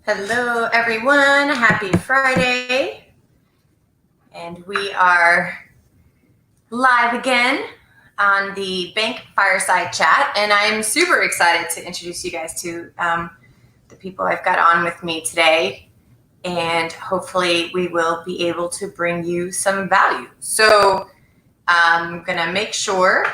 Hello, everyone. Happy Friday. And we are live again on the B.A.N.K Fireside chat. And I'm super excited to introduce you guys to the people I've got on with me today. And hopefully we will be able to bring you some value. So I'm going to make sure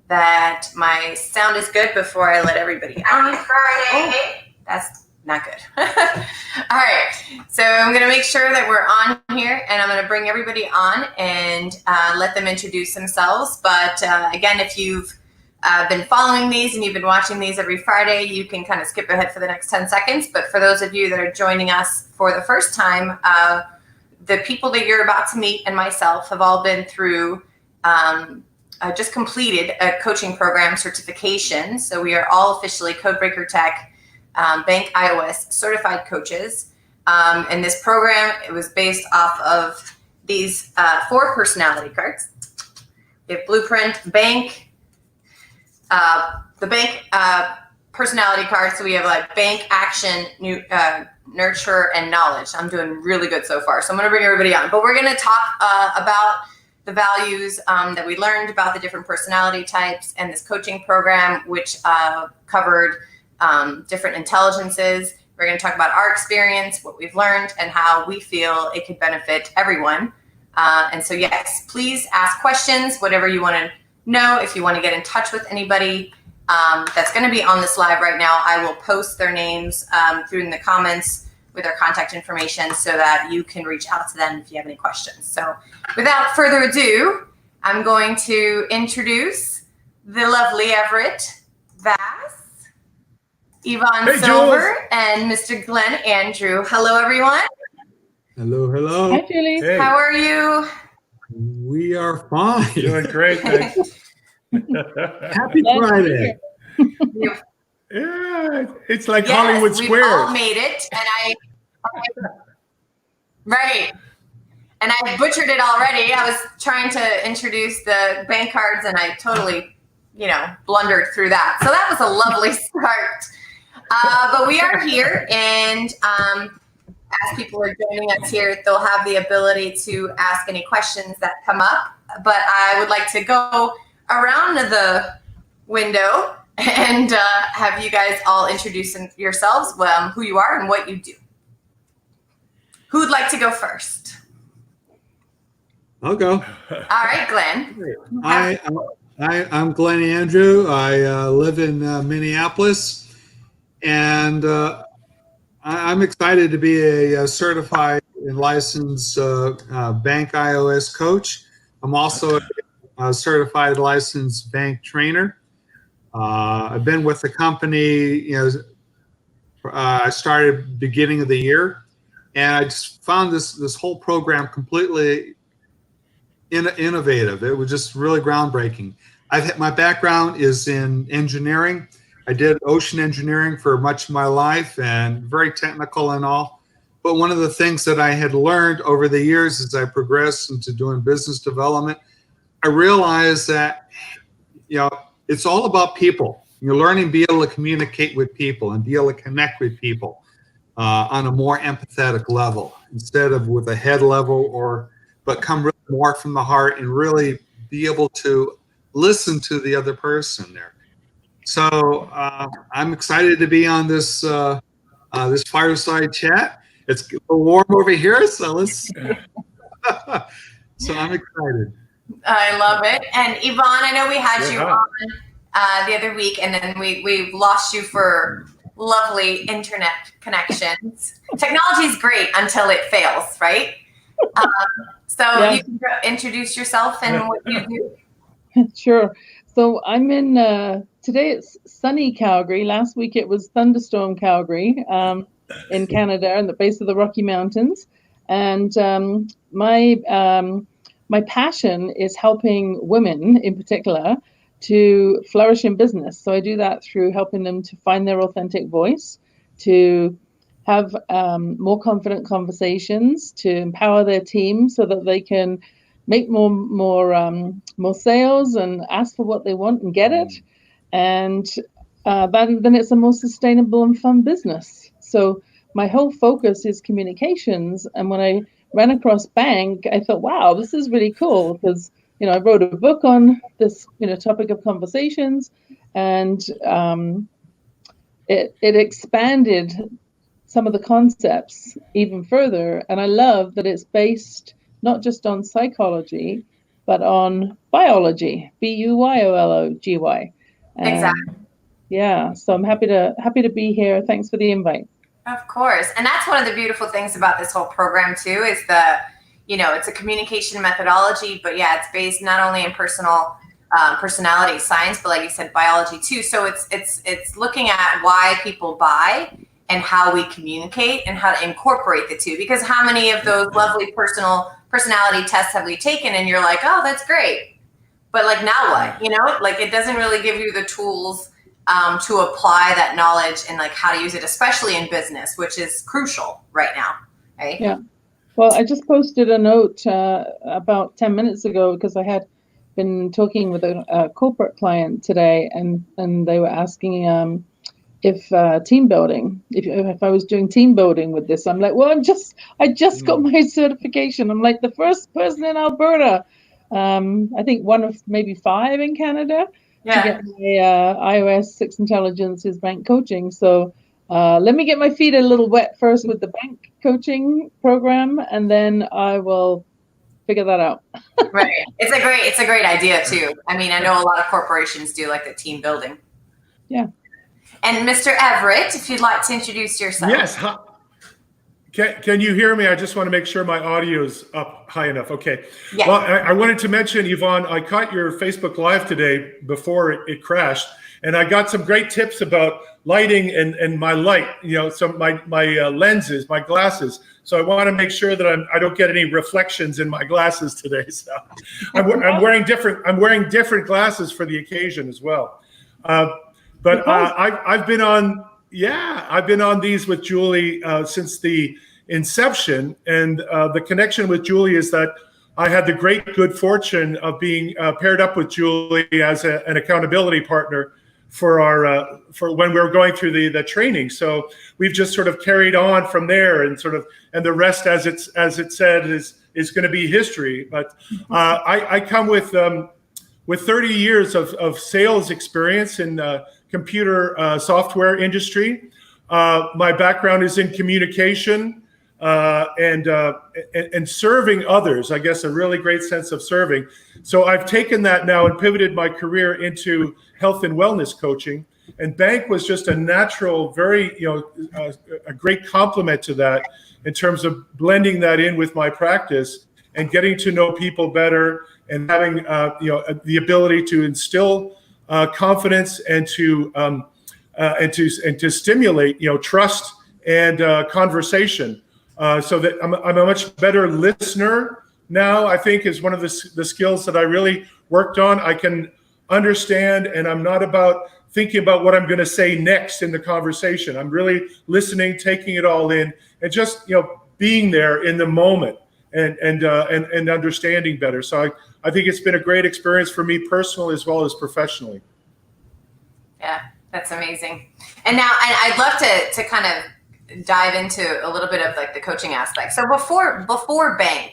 that my sound is good before I let everybody on. Happy Friday. Oh, that's not good. All right. So I'm going to make sure that we're on here, and I'm going to bring everybody on and let them introduce themselves. But again, if you've been following these and you've been watching these every Friday, you can kind of skip ahead for the next 10 seconds. But for those of you that are joining us for the first time, the people that you're about to meet and myself have all been through just completed a coaching program certification. So we are all officially Codebreaker Tech B.A.N.K iOS certified coaches. And this program, it was based off of these 4 personality cards. We have Blueprint, B.A.N.K, the B.A.N.K personality card. So we have like B.A.N.K, Action, Nurture, and Knowledge. I'm doing really good so far. So I'm going to bring everybody on. But we're going to talk about the values that we learned about the different personality types and this coaching program, which covered different intelligences. We're going to talk about our experience, what we've learned, and how we feel it could benefit everyone. And so, yes, please ask questions, whatever you want to know. If you want to get in touch with anybody that's going to be on this live right now, I will post their names through in the comments with their contact information so that you can reach out to them if you have any questions. So without further ado, I'm going to introduce the lovely Everett Vass, Yvonne Silver, and Mr. Glenn Andrew. Hello, everyone. Hello, hello. Hi, Julie. Hey. How are you? We are fine. Doing great, thanks. Happy Friday. Yeah, it's like Hollywood Squares. We all made it, and right. And I butchered it already. I was trying to introduce the B.A.N.K cards, and I totally, blundered through that. So that was a lovely start. But we are here, and as people are joining us here, they'll have the ability to ask any questions that come up. But I would like to go around the window and have you guys all introduce yourselves, who you are and what you do. Who would like to go first? I'll go. All right, Glenn. I'm Glenn Andrew. I live in Minneapolis. And I'm excited to be a certified and licensed B.A.N.K iOS coach. I'm also a certified licensed B.A.N.K trainer. I've been with the company, I started beginning of the year, and I just found this whole program completely innovative. It was just really groundbreaking. My background is in engineering. I did ocean engineering for much of my life and very technical and all. But one of the things that I had learned over the years as I progressed into doing business development, I realized that, it's all about people. You're learning to be able to communicate with people and be able to connect with people on a more empathetic level instead of with a head level, but come really more from the heart and really be able to listen to the other person there. So I'm excited to be on this this fireside chat. It's a little warm over here, so let's. So I'm excited. I love it. And Yvonne, I know we had you on the other week, and then we lost you for lovely internet connections. Technology is great until it fails, right? So you can introduce yourself and what you do. Sure. So I'm in, today it's sunny Calgary. Last week it was thunderstorm Calgary in Canada, in the base of the Rocky Mountains. And my passion is helping women in particular to flourish in business. So I do that through helping them to find their authentic voice, to have more confident conversations, to empower their team so that they can make more sales and ask for what they want and get it, and then it's a more sustainable and fun business. So my whole focus is communications. And when I ran across B.A.N.K, I thought, wow, this is really cool because, I wrote a book on this, topic of conversations, and it expanded some of the concepts even further. And I love that it's based not just on psychology, but on biology, BUYOLOGY. Exactly. Yeah, so I'm happy to be here. Thanks for the invite. Of course. And that's one of the beautiful things about this whole program too, is it's a communication methodology, but yeah, it's based not only in personality science, but like you said, biology too. So it's looking at why people buy and how we communicate and how to incorporate the two. Because how many of those lovely personality tests have we taken and you're like, oh, that's great. But like, now what? Like it doesn't really give you the tools to apply that knowledge and like how to use it, especially in business, which is crucial right now, right? Yeah. Well, I just posted a note about 10 minutes ago because I had been talking with a corporate client today, and they were asking if team building, if I was doing team building with this. I'm like, well, I just got my certification. I'm like the first person in Alberta, I think one of maybe 5 in Canada, to get my iOS 6 intelligence is B.A.N.K coaching. So let me get my feet a little wet first with the B.A.N.K coaching program, and then I will figure that out. Right. It's a great idea too. I mean, I know a lot of corporations do like the team building. Yeah. And Mr. Everett, if you'd like to introduce yourself. Yes. Can you hear me? I just want to make sure my audio is up high enough. Okay. Yeah. Well, I wanted to mention, Yvonne, I caught your Facebook Live today before it crashed, and I got some great tips about lighting and my light, some my lenses, my glasses. So I want to make sure that I don't get any reflections in my glasses today. So I'm wearing different glasses for the occasion as well. But I've been on these with Julie since the inception, and the connection with Julie is that I had the good fortune of being paired up with Julie as an accountability partner for when we were going through the training. So we've just sort of carried on from there, and the rest, as it said, is going to be history. But I come with 30 years of sales experience in computer software industry. My background is in communication and serving others. I guess a really great sense of serving. So I've taken that now and pivoted my career into health and wellness coaching. And B.A.N.K was just a natural, very a great complement to that in terms of blending that in with my practice and getting to know people better and having the ability to instill confidence and to stimulate trust and conversation, so that I'm a much better listener now. I think is one of the skills that I really worked on. I can understand, and I'm not about thinking about what I'm going to say next in the conversation. I'm really listening, taking it all in, and just being there in the moment and understanding better. So I think it's been a great experience for me personally as well as professionally. Yeah, that's amazing. And now I'd love to kind of dive into a little bit of like the coaching aspect. So before B.A.N.K,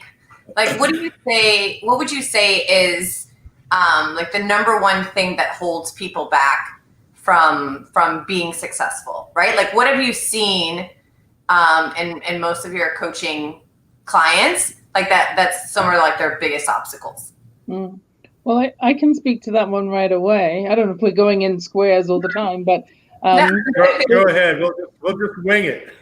like what would you say is like the number one thing that holds people back from being successful, right? Like what have you seen in most of your coaching clients like that's some of like their biggest obstacles? Well, I can speak to that one right away. I don't know if we're going in squares all the time, but go ahead. We'll just wing it.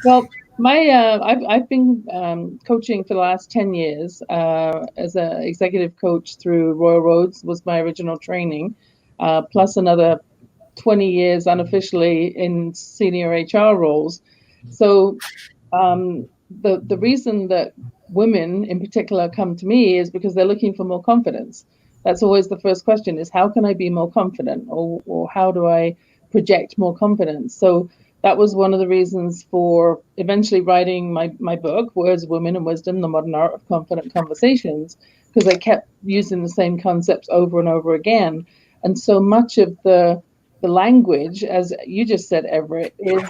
Well, I've been coaching for the last 10 years as an executive coach through Royal Roads was my original training, plus another 20 years unofficially in senior HR roles. So the reason that women in particular come to me is because they're looking for more confidence. That's always the first question, is how can I be more confident, or how do I project more confidence? So that was one of the reasons for eventually writing my book, Words, Women and Wisdom, The Modern Art of Confident Conversations, because I kept using the same concepts over and over again. And so much of the the language, as you just said, Everett, is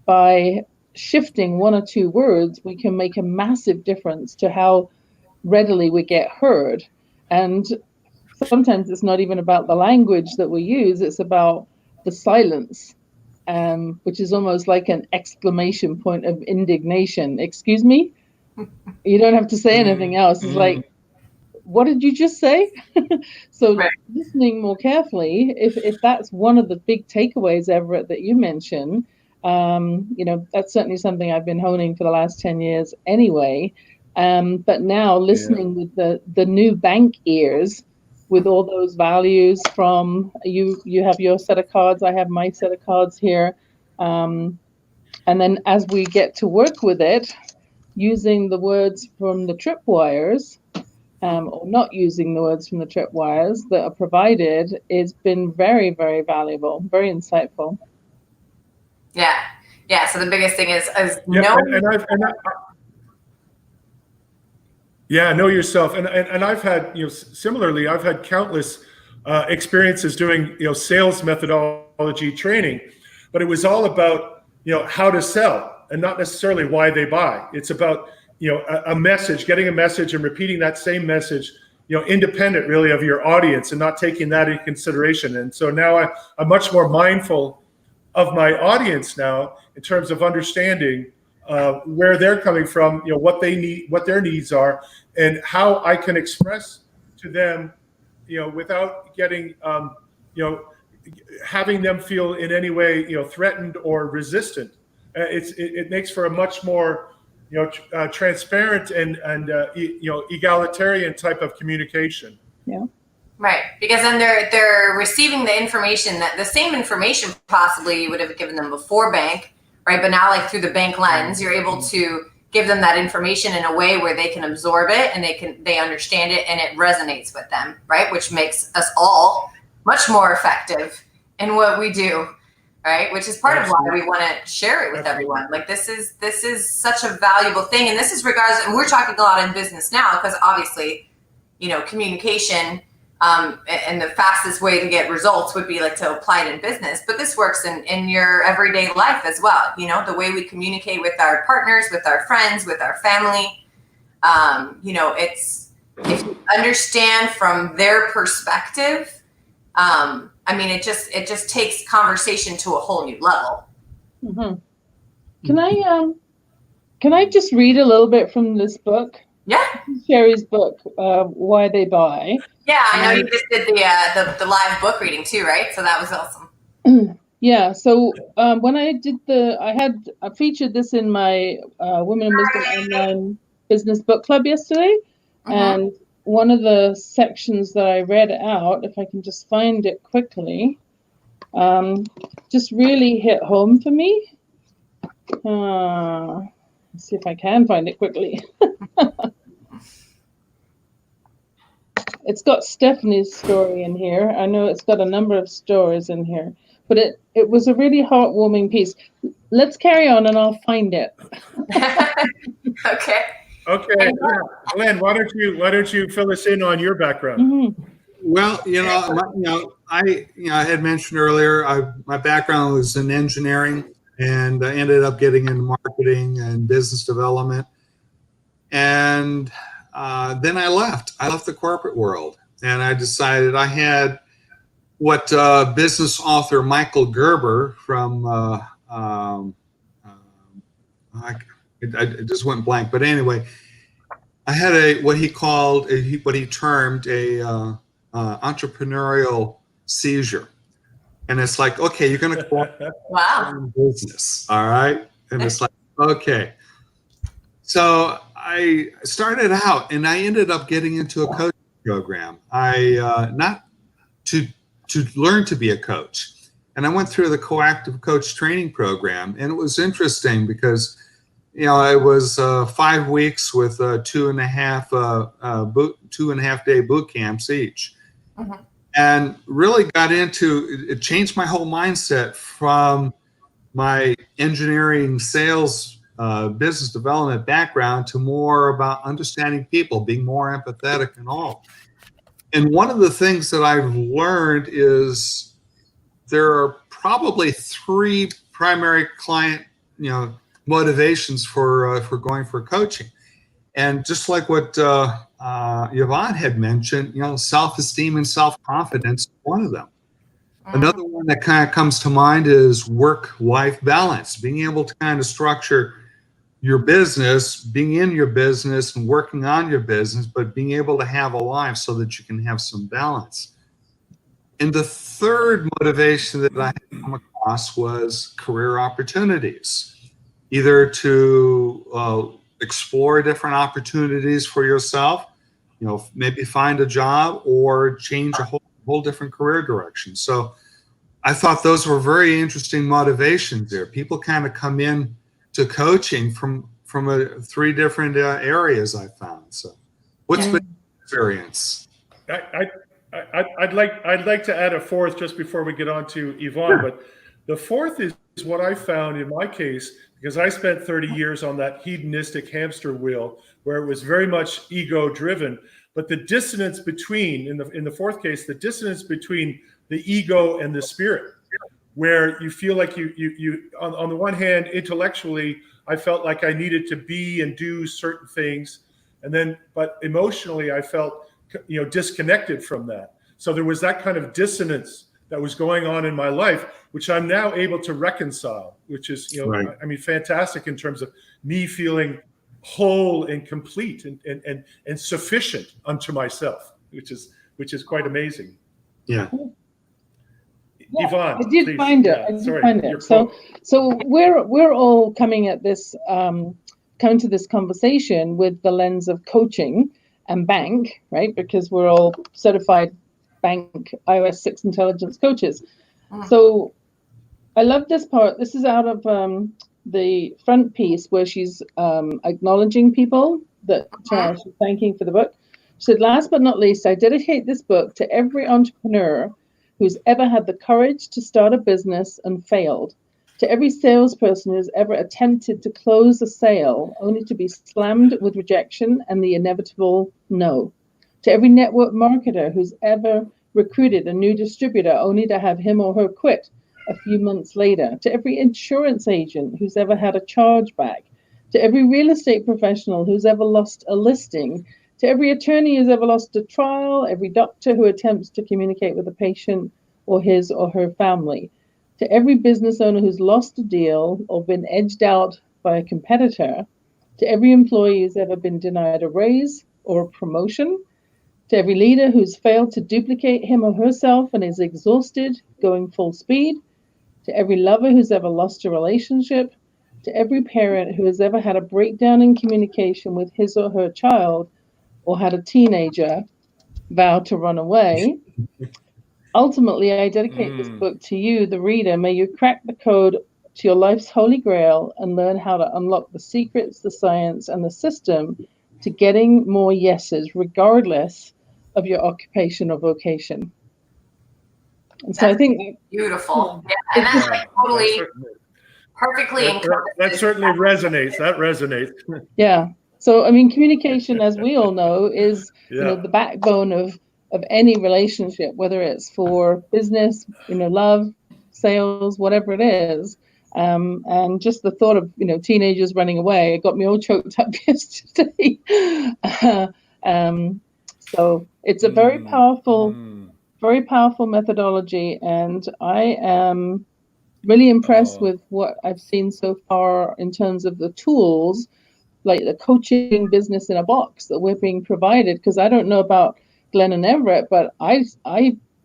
by shifting one or two words, we can make a massive difference to how readily we get heard. And sometimes it's not even about the language that we use, it's about the silence, which is almost like an exclamation point of indignation. Excuse me? You don't have to say anything else. It's like, what did you just say? So right. listening more carefully, if that's one of the big takeaways, Everett, that you mentioned, that's certainly something I've been honing for the last 10 years anyway. But now listening with the new bank ears, with all those values from you have your set of cards, I have my set of cards here. And then as we get to work with it, using the words from the tripwires, or not using the words from the tripwires that are provided, it's been very, very valuable, very insightful. Yeah. Yeah. So the biggest thing is knowing. Know yourself. And I've had, similarly, I've had countless experiences doing, sales methodology training, but it was all about, how to sell and not necessarily why they buy. It's about, a message, getting a message and repeating that same message, independent really of your audience and not taking that into consideration. And so now I'm much more mindful of my audience now in terms of understanding where they're coming from, what they need, what their needs are, and how I can express to them, without getting, having them feel in any way, threatened or resistant. It makes for a much more, transparent and egalitarian type of communication. Yeah. Right, because then they're receiving the information, that the same information possibly you would have given them before bank, right? But now, like through the bank lens, you're able to give them that information in a way where they can absorb it and they understand it and it resonates with them, right? Which makes us all much more effective in what we do, right? Which is part of why we want to share it with everyone. Like this is such a valuable thing, and this is regardless. And we're talking a lot in business now because obviously, communication. And the fastest way to get results would be like to apply it in business, but this works in your everyday life as well. The way we communicate with our partners, with our friends, with our family. It's if you understand from their perspective. It just takes conversation to a whole new level. Mm-hmm. Can I just read a little bit from this book? Yeah. Sherry's book, Why They Buy. Yeah, I know you just did the live book reading too, right? So that was awesome. Yeah. So when I did I featured this in my Women in Wisdom Online Business Book Club yesterday, and one of the sections that I read out, if I can just find it quickly, just really hit home for me. Let's see if I can find it quickly. It's got Stephanie's story in here. I know it's got a number of stories in here, but it was a really heartwarming piece. Let's carry on and I'll find it. Okay. Okay. Glenn, why don't you fill us in on your background? Mm-hmm. Well, I had mentioned earlier, my background was in engineering, and I ended up getting into marketing and business development. And then I left the corporate world, and I decided I had what business author Michael Gerber from, I just went blank, but anyway, I had what he termed a entrepreneurial seizure. And it's like, okay, you're going to go Wow. business. All right. And it's like, okay. So I started out and I ended up getting into a coaching program. Not to learn to be a coach. And I went through the Coactive Coach Training Program. And it was interesting because, it was 5 weeks with 2.5 day boot camps each. Mm-hmm. And really got into it, changed my whole mindset from my engineering, sales, business development background to more about understanding people, being more empathetic and all. And one of the things that I've learned is there are probably three primary client, motivations for going for coaching. And just like what Yvonne had mentioned, self-esteem and self-confidence is one of them. Another one that kind of comes to mind is work-life balance, being able to kind of structure your business, being in your business and working on your business, but being able to have a life so that you can have some balance. And the third motivation that I had come across was career opportunities, either to explore different opportunities for yourself, maybe find a job or change a whole different career direction. So I thought those were very interesting motivations there. People kind of come in to coaching from three different areas I found. So what's been your experience? I'd like to add a fourth just before we get on to Yvonne, but the fourth is what I found in my case, because I spent 30 years on that hedonistic hamster wheel where it was very much ego driven, but the dissonance between, in the fourth case, the dissonance between the ego and the spirit, where you feel like you on the one hand, intellectually, I felt like I needed to be and do certain things. But emotionally, I felt, disconnected from that. So there was that kind of dissonance that was going on in my life, which I'm now able to reconcile, which is, Right. Fantastic in terms of me feeling whole and complete and sufficient unto myself, which is quite amazing. Yeah. Yeah, Yvonne, I did please. find it. Yeah, I did sorry, find your it. So quote. we're all coming at this, coming to this conversation with the lens of coaching and B.A.N.K, right? Because we're all certified B.A.N.K iOS 6 intelligence coaches. So I love this part. This is out of the front piece where she's acknowledging people that she's thanking for the book. She said, last but not least, I dedicate this book to every entrepreneur who's ever had the courage to start a business and failed, to every salesperson who's ever attempted to close a sale only to be slammed with rejection and the inevitable no, to every network marketer who's ever recruited a new distributor only to have him or her quit a few months later, to every insurance agent who's ever had a chargeback, to every real estate professional who's ever lost a listing, to every attorney who's ever lost a trial, every doctor who attempts to communicate with a patient or his or her family, to every business owner who's lost a deal or been edged out by a competitor, to every employee who's ever been denied a raise or a promotion, to every leader who's failed to duplicate him or herself and is exhausted, going full speed, to every lover who's ever lost a relationship, to every parent who has ever had a breakdown in communication with his or her child, or had a teenager vow to run away. Ultimately, I dedicate this book to you, the reader. May you crack the code to your life's holy grail and learn how to unlock the secrets, the science, and the system to getting more yeses, regardless of your occupation or vocation. And so I think beautiful. Yeah, and that's like totally perfectly that certainly resonates. That resonates. Yeah. So, communication, as we all know, is the backbone of any relationship, whether it's for business, love, sales, whatever it is. And just the thought of teenagers running away, it got me all choked up yesterday. So it's a very powerful methodology, and I am really impressed with what I've seen so far in terms of the tools, like the coaching business in a box that we're being provided. Because I don't know about Glenn and Everett, but I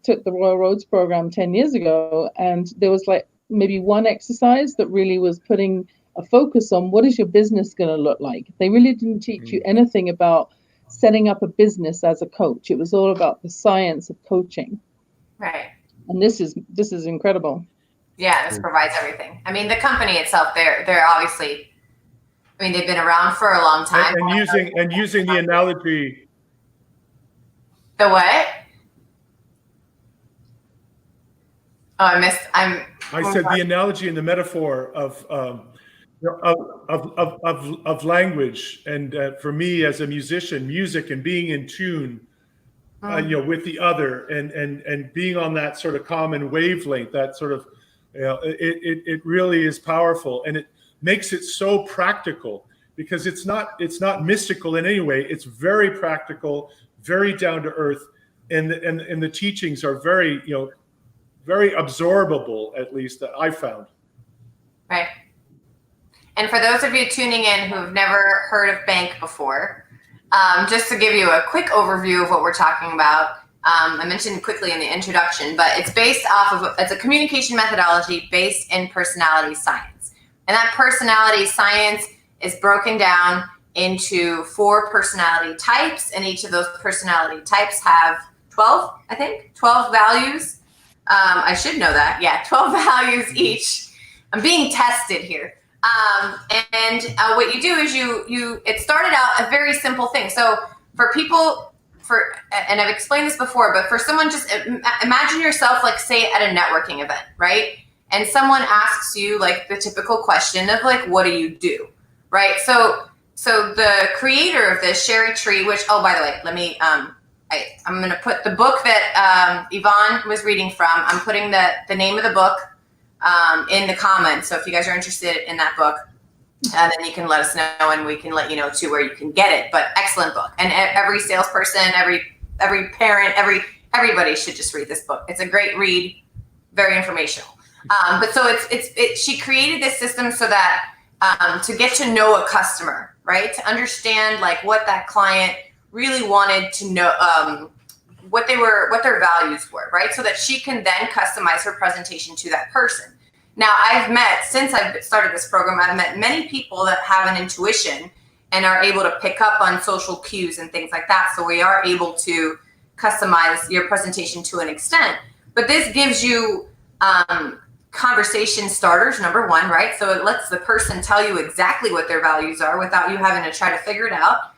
took the Royal Roads program 10 years ago, and there was like maybe one exercise that really was putting a focus on what is your business going to look like. They really didn't teach you anything about setting up a business as a coach. It was all about the science of coaching. Right. And this is incredible. Yeah, this provides everything. The company itself, they're obviously, they've been around for a long time. And using the analogy. The what? Oh, I said the analogy and the metaphor of language, and for me as a musician, music and being in tune with the other, and being on that sort of common wavelength, that sort of, it really is powerful, and it makes it so practical, because it's not mystical in any way. It's very practical, very down to earth, and the teachings are very, very absorbable, at least that I found. Right. And for those of you tuning in who have never heard of B.A.N.K before, just to give you a quick overview of what we're talking about, I mentioned quickly in the introduction, but it's based off of, it's a communication methodology based in personality science. And that personality science is broken down into 4 personality types, and each of those personality types have 12 values. I should know that. Yeah, 12 values each. I'm being tested here. What you do is it started out a very simple thing. So for people, and I've explained this before, but for someone, just imagine yourself, like, say at a networking event, right? And someone asks you, like, the typical question of, like, what do you do? Right? So the creator of this, Sherry Tree, which, oh, by the way, let me, I'm going to put the book that Yvonne was reading from, I'm putting the name of the book in the comments. So if you guys are interested in that book, then you can let us know, and we can let you know too where you can get it. But excellent book, and every salesperson, every parent, everybody should just read this book. It's a great read, very informational. But so she created this system so that to get to know a customer, right? To understand, like, what that client really wanted to know, what their values were, right? So that she can then customize her presentation to that person. Now, since I've started this program, I've met many people that have an intuition and are able to pick up on social cues and things like that. So we are able to customize your presentation to an extent. But this gives you conversation starters, number 1, right? So it lets the person tell you exactly what their values are without you having to try to figure it out.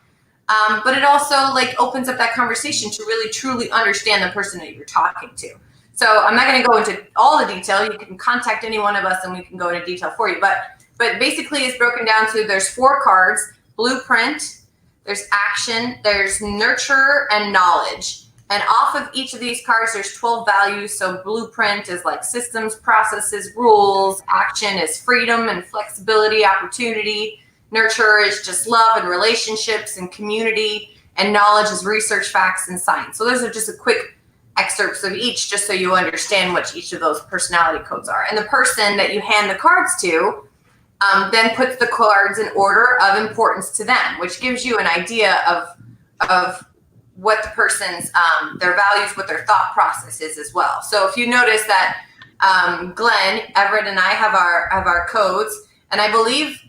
But it also, like, opens up that conversation to really truly understand the person that you're talking to. So I'm not going to go into all the detail. You can contact any one of us and we can go into detail for you. But basically it's broken down to, there's 4 cards: blueprint, there's action, there's nurture, and knowledge. And off of each of these cards, there's 12 values. So blueprint is like systems, processes, rules. Action is freedom and flexibility, opportunity. Nurture is just love and relationships and community. And knowledge is research, facts, and science. So those are just a quick excerpts of each, just so you understand what each of those personality codes are. And the person that you hand the cards to then puts the cards in order of importance to them, which gives you an idea of what the person's their values, what their thought process is as well. So if you notice that Glenn, Everett, and I have our codes, and I believe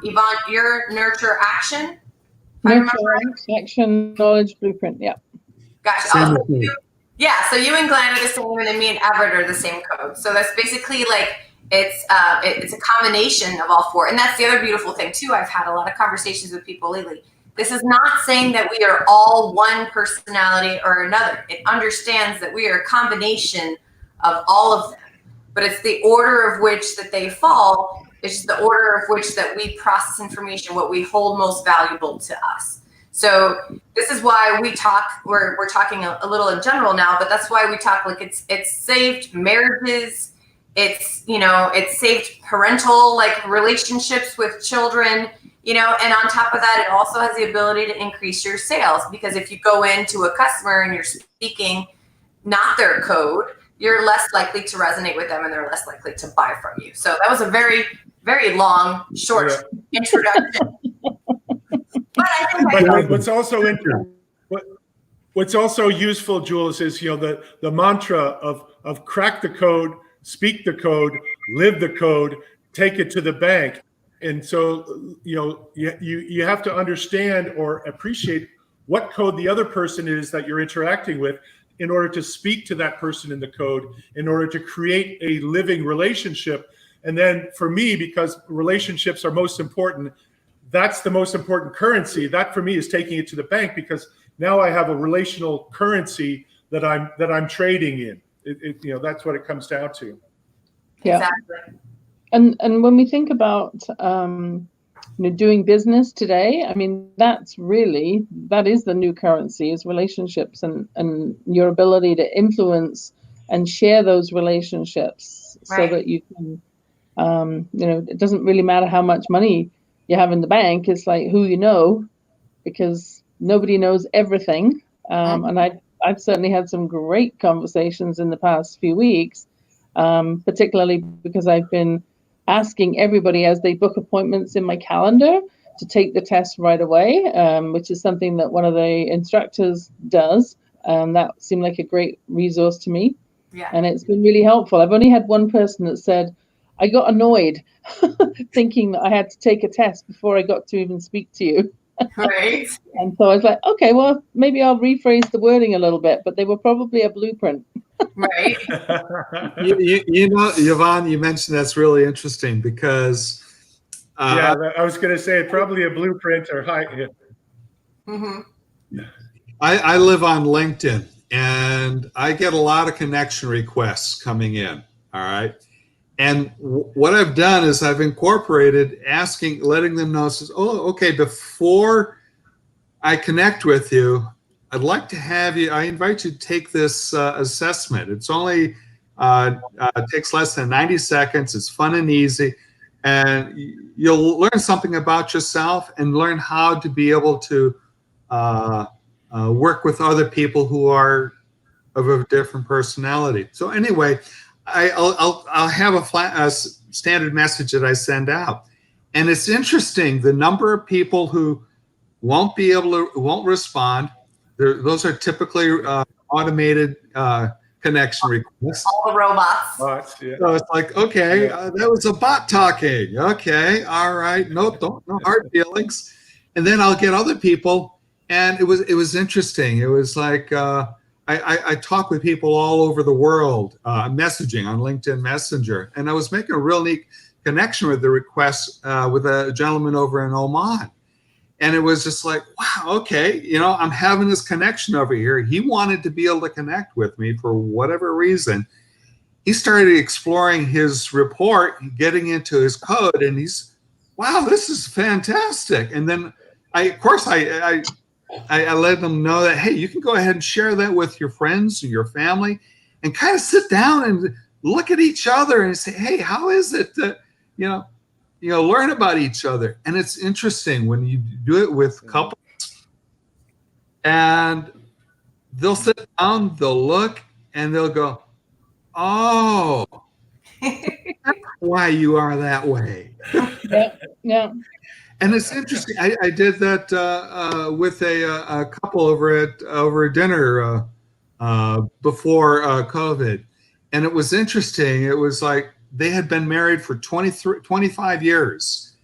Yvonne, your nurture, action. Nurture, action, knowledge, blueprint. Yeah. Gotcha. So you and Glenn are the same, and me and Everett are the same code. So that's basically, like, it's a combination of all 4. And that's the other beautiful thing too. I've had a lot of conversations with people lately. This is not saying that we are all one personality or another. It understands that we are a combination of all of them, but it's the order of which that they fall. It's the order of which that we process information, what we hold most valuable to us. So this is why we talk, we're talking a little in general now, but that's why we talk, like, it's saved marriages, it's saved parental, like, relationships with children, and on top of that, it also has the ability to increase your sales, because if you go into a customer and you're speaking not their code, you're less likely to resonate with them and they're less likely to buy from you. So that was a very, very long, short introduction. But what's also useful, Jules, is the mantra of crack the code, speak the code, live the code, take it to the bank. And so you have to understand or appreciate what code the other person is that you're interacting with in order to speak to that person in the code, in order to create a living relationship. And then for me, because relationships are most important, that's the most important currency. That for me is taking it to the bank, because now I have a relational currency that I'm trading in. That's what it comes down to. Yeah. Exactly. And when we think about doing business today. I mean, that is the new currency, is relationships, and your ability to influence and share those relationships, so Right. that you can, it doesn't really matter how much money you have in the bank. It's like who you know, because nobody knows everything. And I've certainly had some great conversations in the past few weeks, particularly because I've been asking everybody as they book appointments in my calendar to take the test right away, which is something that one of the instructors does. That seemed like a great resource to me. Yeah. And it's been really helpful. I've only had one person that said, I got annoyed thinking that I had to take a test before I got to even speak to you. Right. And so I was like, okay, well, maybe I'll rephrase the wording a little bit, but they were probably a blueprint. Right. You know, Yvonne, you mentioned that's really interesting because Yeah, I was going to say probably a blueprint or high. Yeah. Mm-hmm. I live on LinkedIn and I get a lot of connection requests coming in. All right. And what I've done is I've incorporated letting them know, says, oh, okay, before I connect with you, I'd like to have you, I invite you to take this assessment. It's only, takes less than 90 seconds. It's fun and easy. And you'll learn something about yourself and learn how to be able to work with other people who are of a different personality. So anyway, I'll have a standard message that I send out. And it's interesting, the number of people who won't respond. Those are typically automated connection requests. All the robots. Bots, yeah. So it's like, okay, that was a bot talking. Okay, all right, no hard feelings. And then I'll get other people, and it was interesting. It was like I talk with people all over the world, messaging on LinkedIn Messenger, and I was making a real neat connection with the request with a gentleman over in Oman. And it was just like, wow, okay, I'm having this connection over here. He wanted to be able to connect with me for whatever reason. He started exploring his report, getting into his code, and he's, wow, this is fantastic. And then I let them know that, hey, you can go ahead and share that with your friends and your family and kind of sit down and look at each other and say, hey, how is it that, learn about each other. And it's interesting when you do it with couples and they'll sit down, they'll look, and they'll go, oh, that's why you are that way. Yeah. And it's interesting. I did that with a couple over dinner before COVID. And it was interesting. It was like they had been married for 25 years.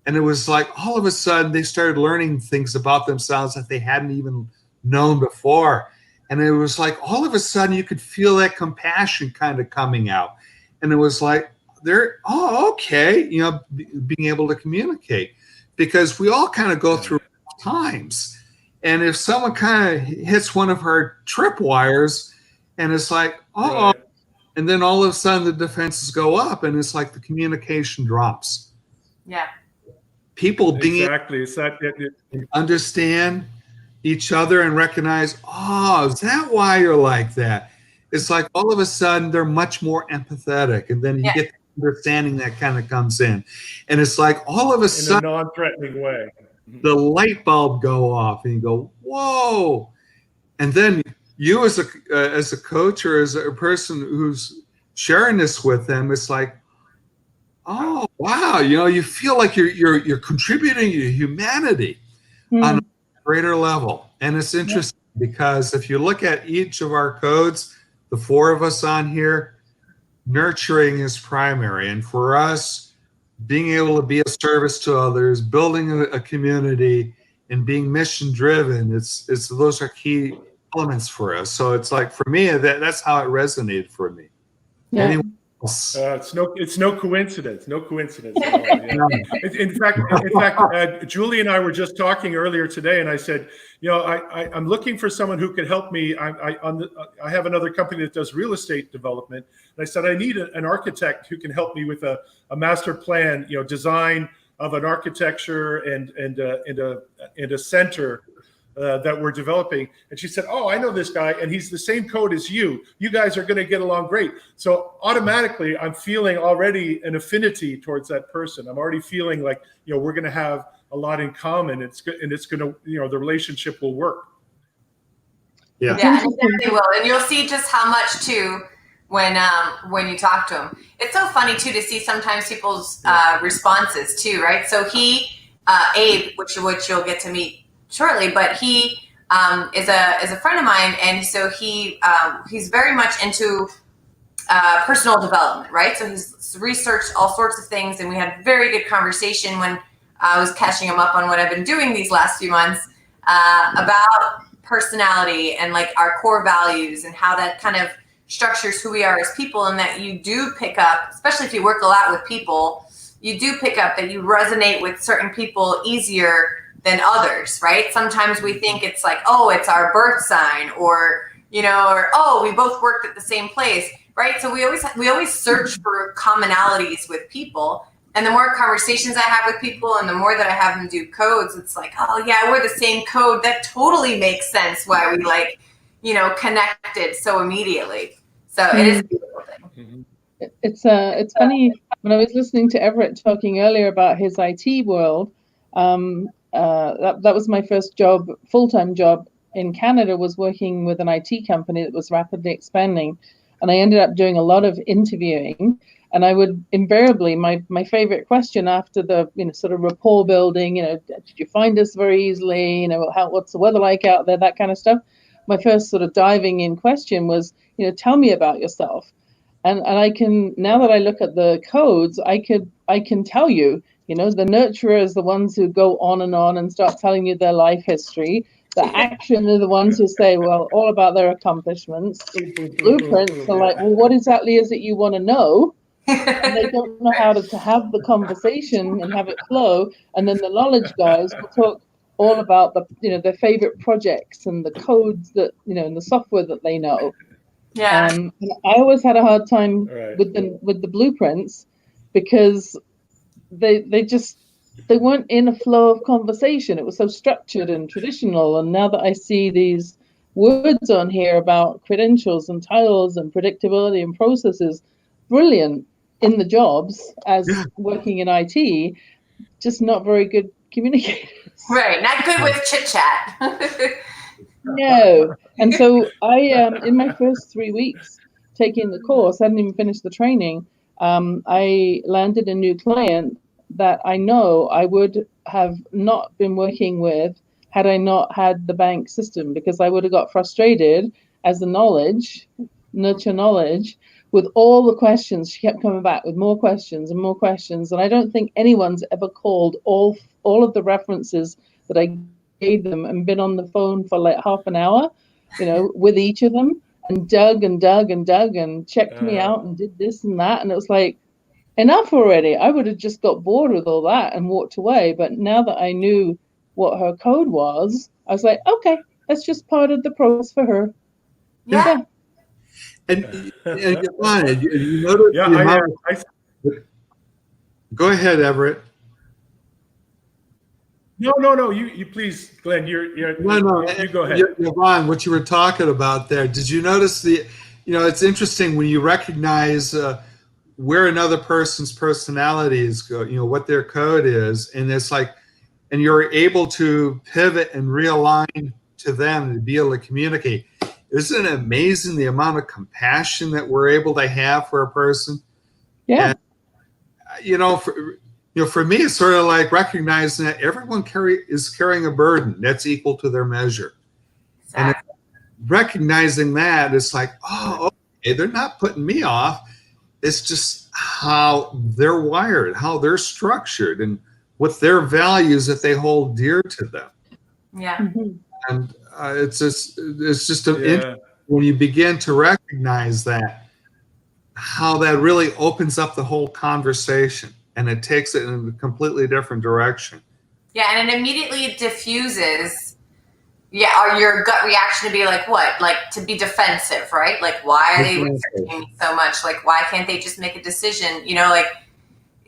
And it was like all of a sudden they started learning things about themselves that they hadn't even known before. And it was like all of a sudden you could feel that compassion kind of coming out. And it was like, okay, being able to communicate. Because we all kind of go through times. And if someone kind of hits one of our tripwires and it's like, oh, right. And then all of a sudden the defenses go up and it's like the communication drops. Yeah. People being exactly. It's that understand each other and recognize, oh, is that why you're like that? It's like all of a sudden they're much more empathetic. And then you get understanding that kind of comes in, and it's like all of a sudden, in a non-threatening way, the light bulb go off, and you go, "Whoa!" And then you, as a coach or as a person who's sharing this with them, it's like, "Oh, wow!" You feel like you're contributing to humanity on a greater level, and it's interesting because if you look at each of our codes, the four of us on here. Nurturing is primary, and for us, being able to be of service to others, building a community, and being mission driven, it's those are key elements for us. So it's like for me, that's how it resonated for me. Yeah. Anyone else? It's no coincidence. No coincidence at all. Yeah. In fact, Julie and I were just talking earlier today, and I said, I'm looking for someone who could help me. I have another company that does real estate development, and I said I need an architect who can help me with a master plan, design, of an architecture and a center that we're developing. And she said, oh, I know this guy, and he's the same code as you. You guys are going to get along great. So automatically, I'm feeling already an affinity towards that person. I'm already feeling like, we're going to have a lot in common. It's good, and it's going to, the relationship will work. Yeah, yeah, and exactly will. And you'll see just how much too when you talk to him. It's so funny too to see sometimes people's responses too, right? So he, Abe, which you'll get to meet shortly, but he is a friend of mine, and so he's very much into personal development, right? So he's researched all sorts of things, and we had very good conversation when I was catching him up on what I've been doing these last few months about personality and like our core values and how that kind of structures who we are as people, and that you do pick up, especially if you work a lot with people, you do pick up that you resonate with certain people easier than others, right? Sometimes we think it's like, oh, it's our birth sign, or oh, we both worked at the same place, right? So we always search for commonalities with people, and the more conversations I have with people, and the more that I have them do codes, it's like, oh yeah, we're the same code. That totally makes sense why we connected so immediately. So it is a beautiful thing. It's funny, when I was listening to Everett talking earlier about his IT world. That was my first job, full-time job in Canada, was working with an IT company that was rapidly expanding. And I ended up doing a lot of interviewing. And I would invariably, my favorite question after the sort of rapport building, did you find us very easily? What's the weather like out there? That kind of stuff. My first sort of diving in question was, tell me about yourself. And I can, now that I look at the codes, I can tell you. The nurturers, the ones who go on and start telling you their life history. The action are the ones who say, well, all about their accomplishments. Blueprints are like, well, what exactly is it you want to know? And they don't know how to have the conversation and have it flow. And then the knowledge guys will talk all about their favorite projects and the codes that, and the software that they know. Yeah. And I always had a hard time with the blueprints, because they weren't in a flow of conversation. It was so structured and traditional. And now that I see these words on here about credentials and titles and predictability and processes, brilliant in the jobs as working in IT, just not very good communicators. Right, not good with chit chat. No. And so I, in my first 3 weeks taking the course, I hadn't even finished the training. I landed a new client that I know I would have not been working with had I not had the B.A.N.K system, because I would have got frustrated as the nurture knowledge, with all the questions. She kept coming back with more questions and more questions. And I don't think anyone's ever called all of the references that I gave them and been on the phone for like half an hour, with each of them, and dug and checked me out and did this and that. And it was like, enough already. I would have just got bored with all that and walked away. But now that I knew what her code was, I was like, okay, that's just part of the process for her. Yeah. And Yvonne, you notice Go ahead, Everett. No. You please, Glenn. You go ahead. Yvonne, what you were talking about there. Did you notice it's interesting when you recognize where another person's personalities go, what their code is, and it's like, and you're able to pivot and realign to them and be able to communicate. Isn't it amazing the amount of compassion that we're able to have for a person? Yeah. And, for me, it's sort of like recognizing that everyone is carrying a burden that's equal to their measure. Exactly. And recognizing that, it's like, oh, okay, they're not putting me off. It's just how they're wired, how they're structured, and what their values that they hold dear to them. Yeah. Mm-hmm. And it's just when you begin to recognize that, how that really opens up the whole conversation, and it takes it in a completely different direction. Yeah, and it immediately diffuses. Yeah, or your gut reaction to be like, what? Like to be defensive, right? Like, why are they researching me so much? Like, why can't they just make a decision?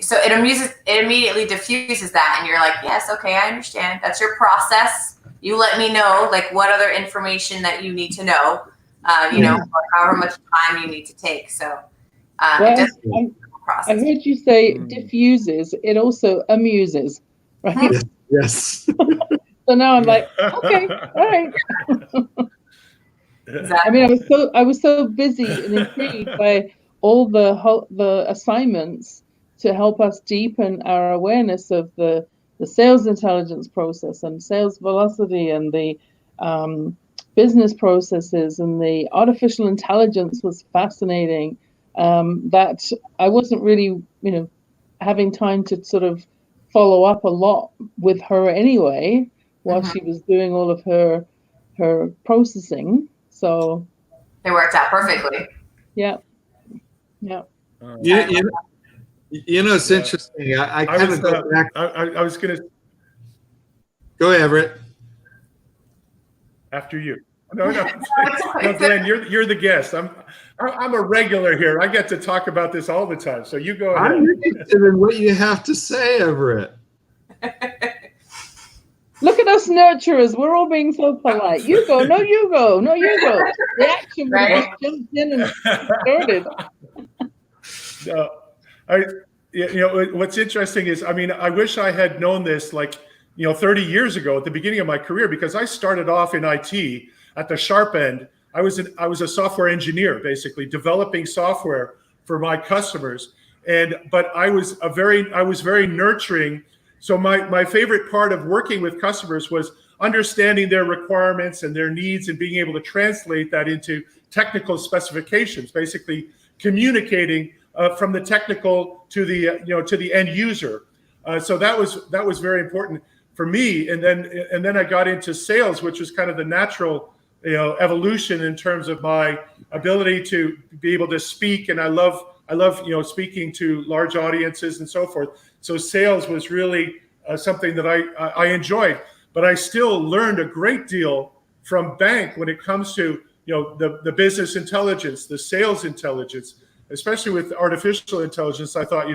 so it immediately diffuses that, and you're like, yes, okay, I understand. That's your process. You let me know like what other information that you need to know, or however much time you need to take. So it does process. I heard you say diffuses. It also amuses, right? Yes. So now I'm like, okay, all right. Exactly. I mean, I was so busy and intrigued by all the assignments to help us deepen our awareness of the sales intelligence process and sales velocity and the business processes, and the artificial intelligence was fascinating. That I wasn't really, having time to sort of follow up a lot with her anyway, while she was doing all of her processing. So it worked out perfectly. Yeah. It's interesting. I kind of go back. I was going to go, Everett. After you. No, Glenn, you're the guest. I'm a regular here. I get to talk about this all the time. So you go ahead. I'm interested in what you have to say, Everett. Look at us nurturers. We're all being so polite. You go. No, you go. No, you go. The action just jumped in and started. What's interesting is, I wish I had known this 30 years ago at the beginning of my career, because I started off in IT at the sharp end. I was a software engineer, basically developing software for my customers. But I was very nurturing. So my favorite part of working with customers was understanding their requirements and their needs and being able to translate that into technical specifications, basically communicating from the technical to the end user. So that was very important for me. And then I got into sales, which was kind of the natural evolution in terms of my ability to be able to speak. And I love speaking to large audiences and so forth. So sales was really something that I enjoyed, but I still learned a great deal from B.A.N.K when it comes to the business intelligence, the sales intelligence, especially with artificial intelligence. I thought,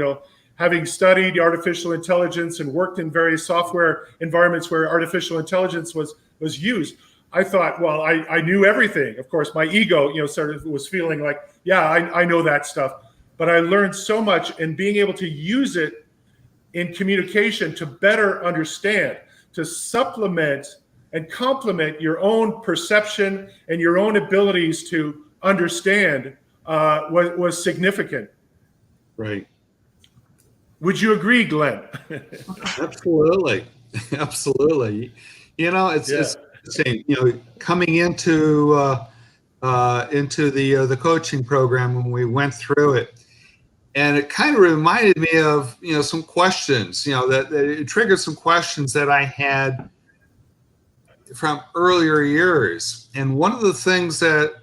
having studied artificial intelligence and worked in various software environments where artificial intelligence was used, I thought, well, I knew everything. Of course, my ego, sort of was feeling like, yeah, I know that stuff. But I learned so much, and being able to use it in communication to better understand, to supplement and complement your own perception and your own abilities to understand was significant. Right. Would you agree, Glenn? Absolutely. Absolutely. It's interesting, coming into the coaching program when we went through it. And it kind of reminded me of, some questions, that it triggered some questions that I had from earlier years. And one of the things that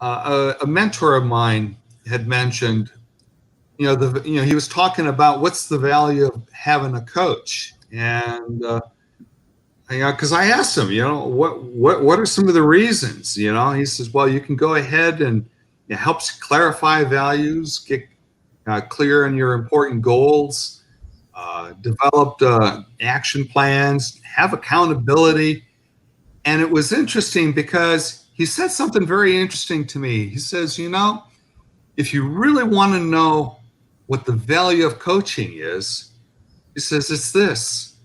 a mentor of mine had mentioned, he was talking about what's the value of having a coach. And, because I asked him, what are some of the reasons? He says, well, you can go ahead and it helps clarify values, get clear on your important goals, develop action plans, have accountability. And it was interesting because he said something very interesting to me. He says, if you really want to know what the value of coaching is, he says, it's this.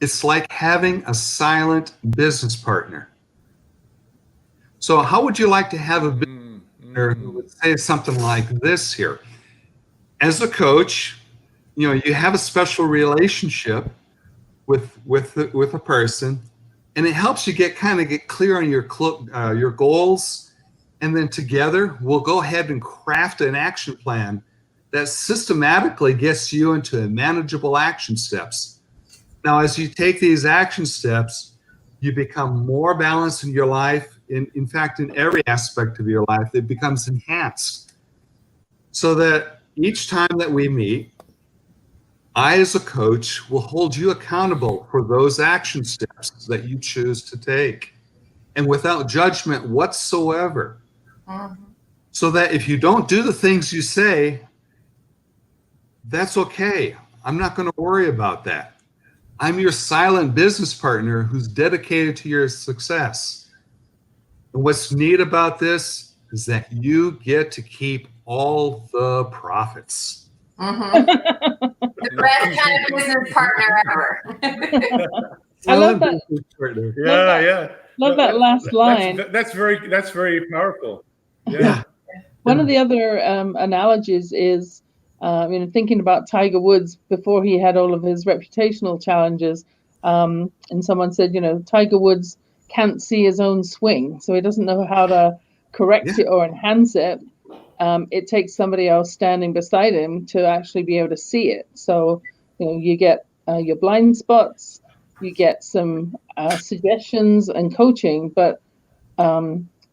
It's like having a silent business partner. So how would you like to have a business partner who would say something like this here? As a coach, you have a special relationship with a person, and it helps you get clear on your goals, and then together we'll go ahead and craft an action plan that systematically gets you into manageable action steps. Now, as you take these action steps, you become more balanced in your life. In fact, in every aspect of your life, it becomes enhanced. So that each time that we meet, I, as a coach, will hold you accountable for those action steps that you choose to take, and without judgment whatsoever. So that if you don't do the things you say, that's okay. I'm not going to worry about that. I'm your silent business partner who's dedicated to your success. And what's neat about this is that you get to keep all the profits. Mm-hmm. The best kind of business partner ever. I love that. Yeah. Love that last line. That's very powerful. Yeah. One of the other analogies is, thinking about Tiger Woods before he had all of his reputational challenges. And someone said, Tiger Woods can't see his own swing, so he doesn't know how to correct it or enhance it. It takes somebody else standing beside him to actually be able to see it. So, you get your blind spots, you get some suggestions and coaching, but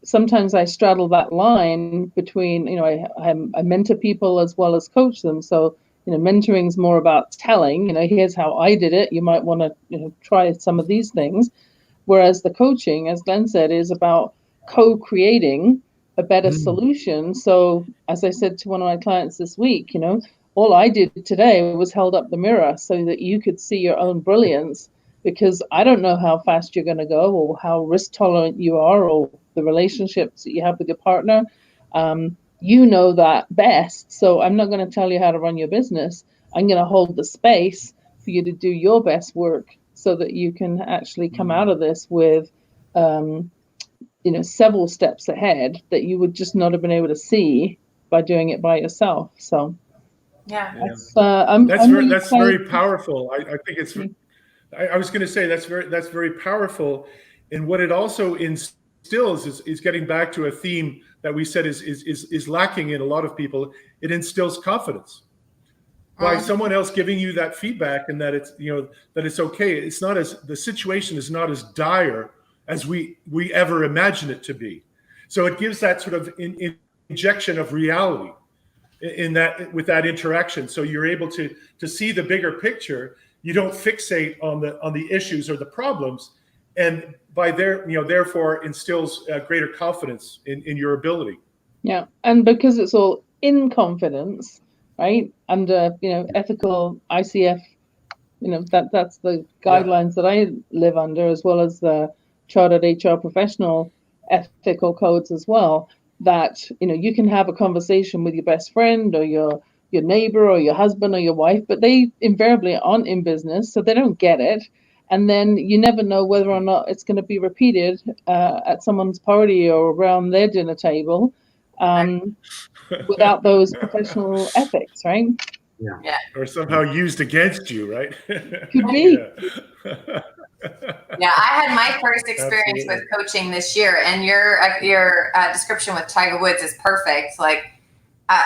sometimes I straddle that line between, I mentor people as well as coach them. So, mentoring is more about telling, here's how I did it. You might want to, try some of these things. Whereas the coaching, as Glenn said, is about co-creating a better solution. So as I said to one of my clients this week, all I did today was held up the mirror so that you could see your own brilliance, because I don't know how fast you're going to go or how risk tolerant you are or the relationships that you have with your partner. You know that best. So I'm not going to tell you how to run your business. I'm going to hold the space for you to do your best work so that you can actually come out of this with, several steps ahead that you would just not have been able to see by doing it by yourself. So that's very powerful. I think it's. I was going to say that's very powerful, and what it also instills is getting back to a theme that we said is lacking in a lot of people. It instills confidence by someone else giving you that feedback, and that it's okay. It's not the situation is not as dire as we ever imagine it to be. So it gives that sort of injection of reality in that, with that interaction. So you're able to see the bigger picture. You don't fixate on the issues or the problems, and therefore instills greater confidence in your ability. Yeah, and because it's all in confidence, right? Under ethical ICF, that's the guidelines that I live under, as well as the chartered HR professional ethical codes as well. That you can have a conversation with your best friend or your neighbor or your husband or your wife, but they invariably aren't in business, so they don't get it. And then you never know whether or not it's going to be repeated at someone's party or around their dinner table without those professional ethics, right? Yeah. Or somehow used against you, right? Could be. Yeah, I had my first experience with coaching this year, and your description with Tiger Woods is perfect. Like,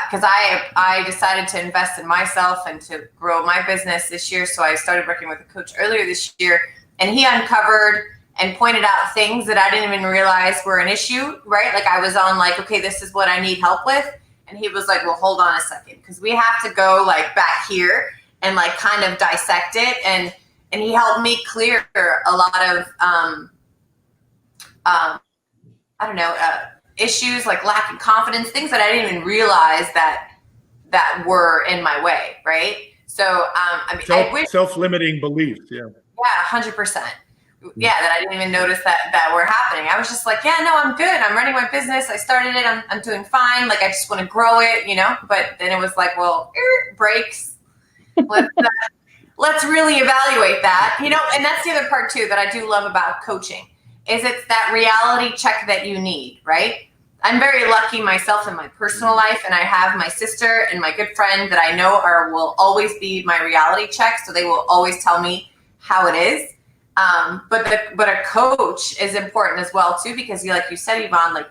because I decided to invest in myself and to grow my business this year, so I started working with a coach earlier this year, and he uncovered and pointed out things that I didn't even realize were an issue, right? Like I was on like, okay, this is what I need help with, and he was like, well, hold on a second, because we have to go like back here and like kind of dissect it, and he helped me clear a lot of issues like lacking confidence, things that I didn't even realize that were in my way, right? So self-limiting beliefs, yeah, 100%. Yeah, that I didn't even notice that were happening. I was just like, yeah, no, I'm good. I'm running my business. I started it. I'm doing fine. Like I just want to grow it, But then it was like, well, breaks. Let's really evaluate that, And that's the other part too that I do love about coaching. Is it's that reality check that you need, right? I'm very lucky myself in my personal life, and I have my sister and my good friend that I know will always be my reality check, so they will always tell me how it is. But a coach is important as well too, because like you said, Yvonne, like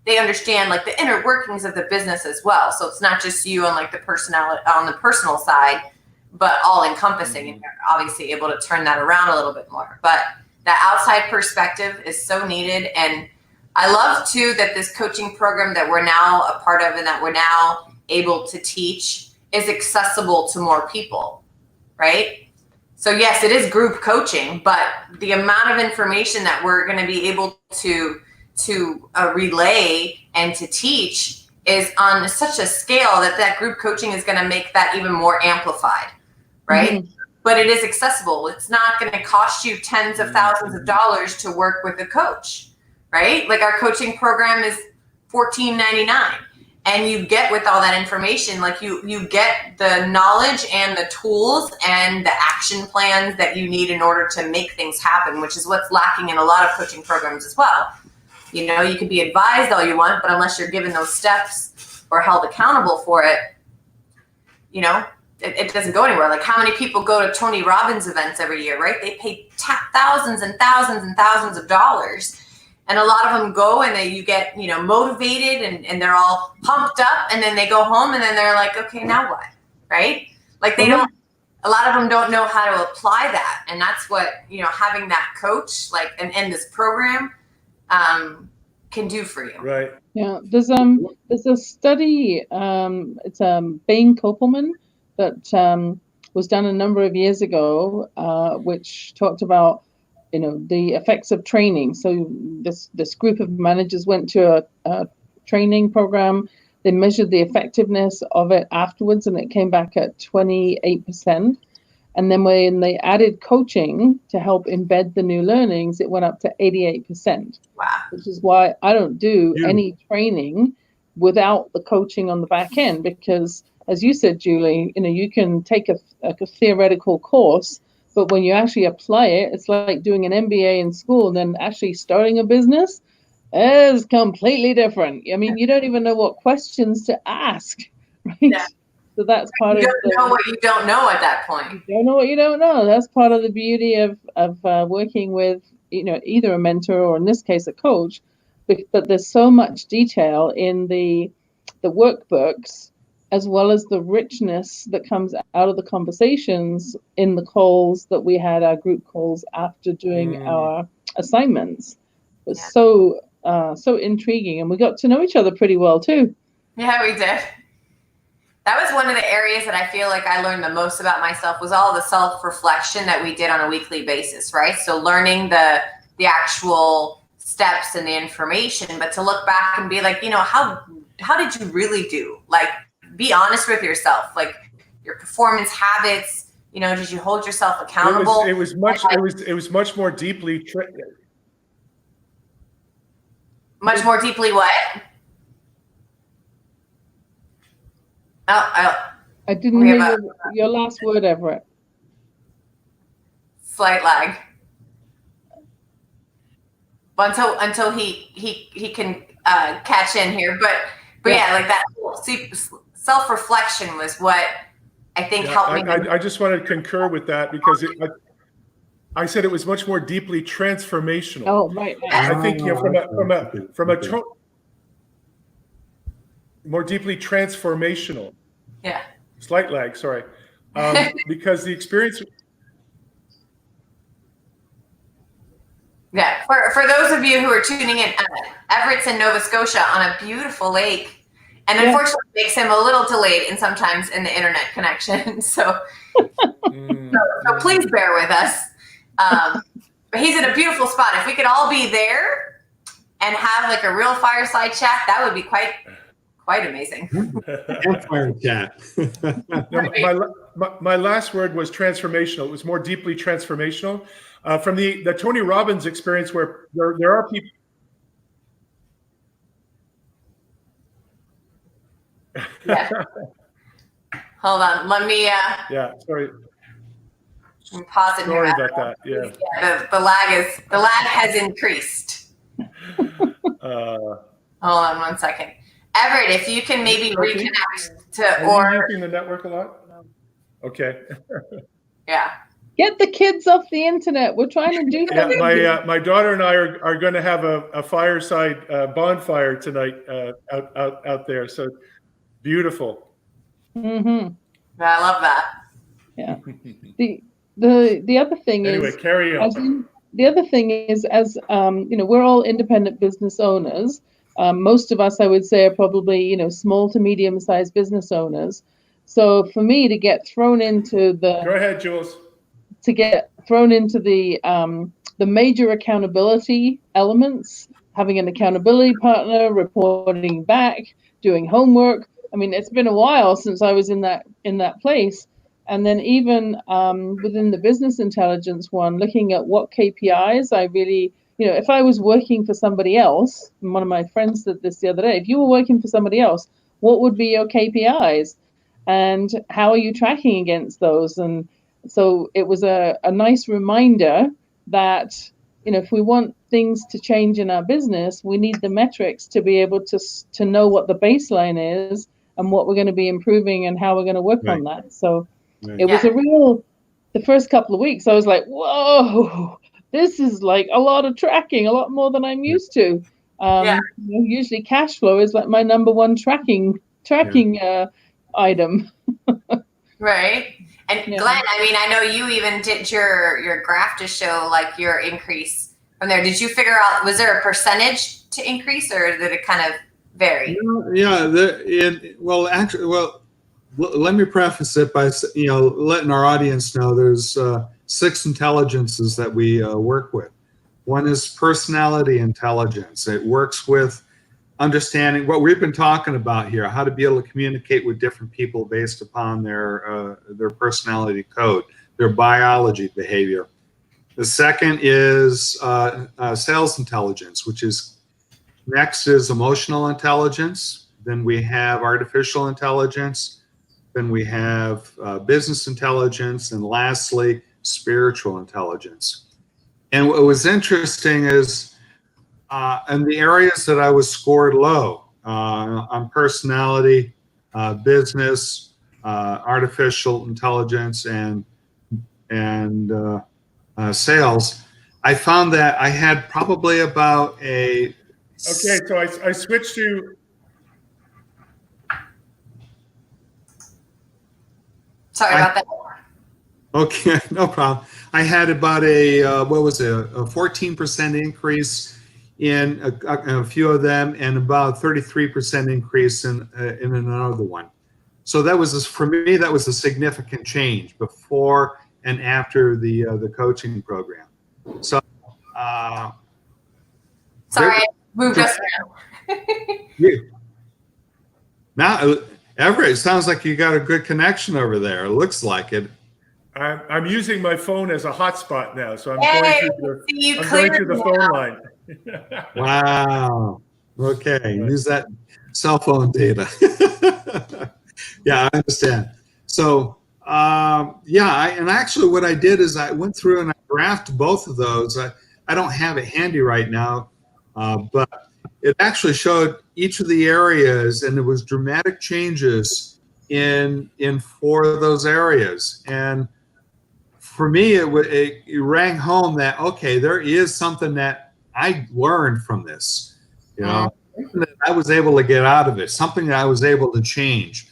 they understand like the inner workings of the business as well. So it's not just you on like the personal side, but all encompassing, and you're obviously able to turn that around a little bit more. But that outside perspective is so needed. And I love too that this coaching program that we're now a part of and that we're now able to teach is accessible to more people, right? So yes, it is group coaching, but the amount of information that we're going to be able to relay and to teach is on such a scale that group coaching is going to make that even more amplified, right? But it is accessible. It's not going to cost you tens of thousands of dollars to work with a coach, right? Like our coaching program is $14.99, and you get with all that information, like you get the knowledge and the tools and the action plans that you need in order to make things happen, which is what's lacking in a lot of coaching programs as well. You know, you can be advised all you want, but unless you're given those steps or held accountable for it, you know, it doesn't go anywhere. Like, how many people go to Tony Robbins events every year, right? They pay thousands and thousands and thousands of dollars. And a lot of them go and you get, you know, motivated and they're all pumped up, and then they go home and then they're like, okay, now what? Right? Like a lot of them don't know how to apply that. And that's what, you know, having that coach, like, and this program can do for you. Right. Yeah. There's a study, it's B.A.N.K that was done a number of years ago, which talked about, you know, the effects of training. So this group of managers went to a training program. They measured the effectiveness of it afterwards, and it came back at 28%. And then when they added coaching to help embed the new learnings, it went up to 88%. Wow. Which is why I don't do any training without the coaching on the back end, because as you said, Julie, you know, you can take a theoretical course, but when you actually apply it, it's like doing an MBA in school and then actually starting a business is completely different. I mean, you don't even know what questions to ask, right? Yeah. So that's part of you don't know what you don't know at that point. You don't know what you don't know. That's part of the beauty of working with, you know, either a mentor or in this case a coach. But there's so much detail in the workbooks, as well as the richness that comes out of the conversations in the calls that we had, our group calls after doing our assignments. It was so intriguing, and we got to know each other pretty well too. Yeah, we did. That was one of the areas that I feel like I learned the most about myself, was all the self-reflection that we did on a weekly basis, right? So learning the actual steps and the information, but to look back and be like, you know, how did you really do? Like, be honest with yourself, like your performance habits, you know, did you hold yourself accountable? It was much more deeply much more deeply what? I didn't hear your last word, Everett. Slight lag. Until he can catch in here, but yeah, like that self-reflection was what I think helped me. I just want to concur with that, because I said it was much more deeply transformational. Oh, right. I think, you know, from a more deeply transformational. Yeah. Slight lag, sorry. Because the experience. Yeah. For those of you who are tuning in, Everett's in Nova Scotia on a beautiful lake. And unfortunately, it makes him a little delayed sometimes in the internet connection. So please bear with us. But he's in a beautiful spot. If we could all be there and have like a real fireside chat, that would be quite amazing. Campfire chat. My last word was transformational. It was more deeply transformational. From the Tony Robbins experience, where there are people. Yeah. Hold on. Let me. Yeah. Sorry. Pause it. Sorry about that. Yeah. The lag has increased. Hold on 1 second. Everett, if you can maybe reconnect to Are you using the network a lot? Okay. Yeah. Get the kids off the internet. We're trying to do something. Yeah, my daughter and I are going to have a fireside bonfire tonight out there. So beautiful. Mm-hmm. I love that. Yeah. The other thing anyway, carry on. The other thing is, as you know, we're all independent business owners. Most of us, I would say, are probably, you know, small to medium-sized business owners. So for me to get thrown into the go ahead, Jules. To get thrown into the major accountability elements, having an accountability partner, reporting back, doing homework. I mean, it's been a while since I was in that place. And then even within the business intelligence one, looking at what KPIs I really, if I was working for somebody else, and one of my friends said this the other day, if you were working for somebody else, what would be your KPIs? And how are you tracking against those? And so it was a nice reminder that, if we want things to change in our business, we need the metrics to be able to know what the baseline is and what we're going to be improving and how we're going to work on that. So it was the first couple of weeks, I was like, whoa, this is like a lot of tracking, a lot more than I'm used to. Usually cash flow is like my number one tracking item. Right. And Glenn, I mean, I know you even did your graph to show like your increase from there. Did you figure out, was there a percentage to increase, or did it kind of vary? Let me preface it by letting our audience know there's 6 intelligences that we work with. One is personality intelligence. It works with understanding what we've been talking about here, how to be able to communicate with different people based upon their personality code, their biology behavior. The second is sales intelligence, which is next is emotional intelligence. Then we have artificial intelligence. Then we have business intelligence, and lastly, spiritual intelligence. And what was interesting is in the areas that I was scored low on personality, business, artificial intelligence, and sales, I found that I had probably about a... Okay, so I switched to... Sorry about that. Okay, no problem. I had about a 14% increase in a few of them, and about 33% increase in another one. So that was, for me, that was a significant change before and after the coaching program. So sorry, I moved us around. Now, Everett, it sounds like you got a good connection over there. It looks like it. I'm using my phone as a hotspot now, so I'm going through the phone line. Wow. Okay, use that cell phone data. Yeah, I understand. So, and actually what I did is I went through and I graphed both of those. I don't have it handy right now, but it actually showed each of the areas, and there was dramatic changes in 4 of those areas. And for me, it rang home that, okay, there is something that I learned from this, something that I was able to get out of it, something that I was able to change.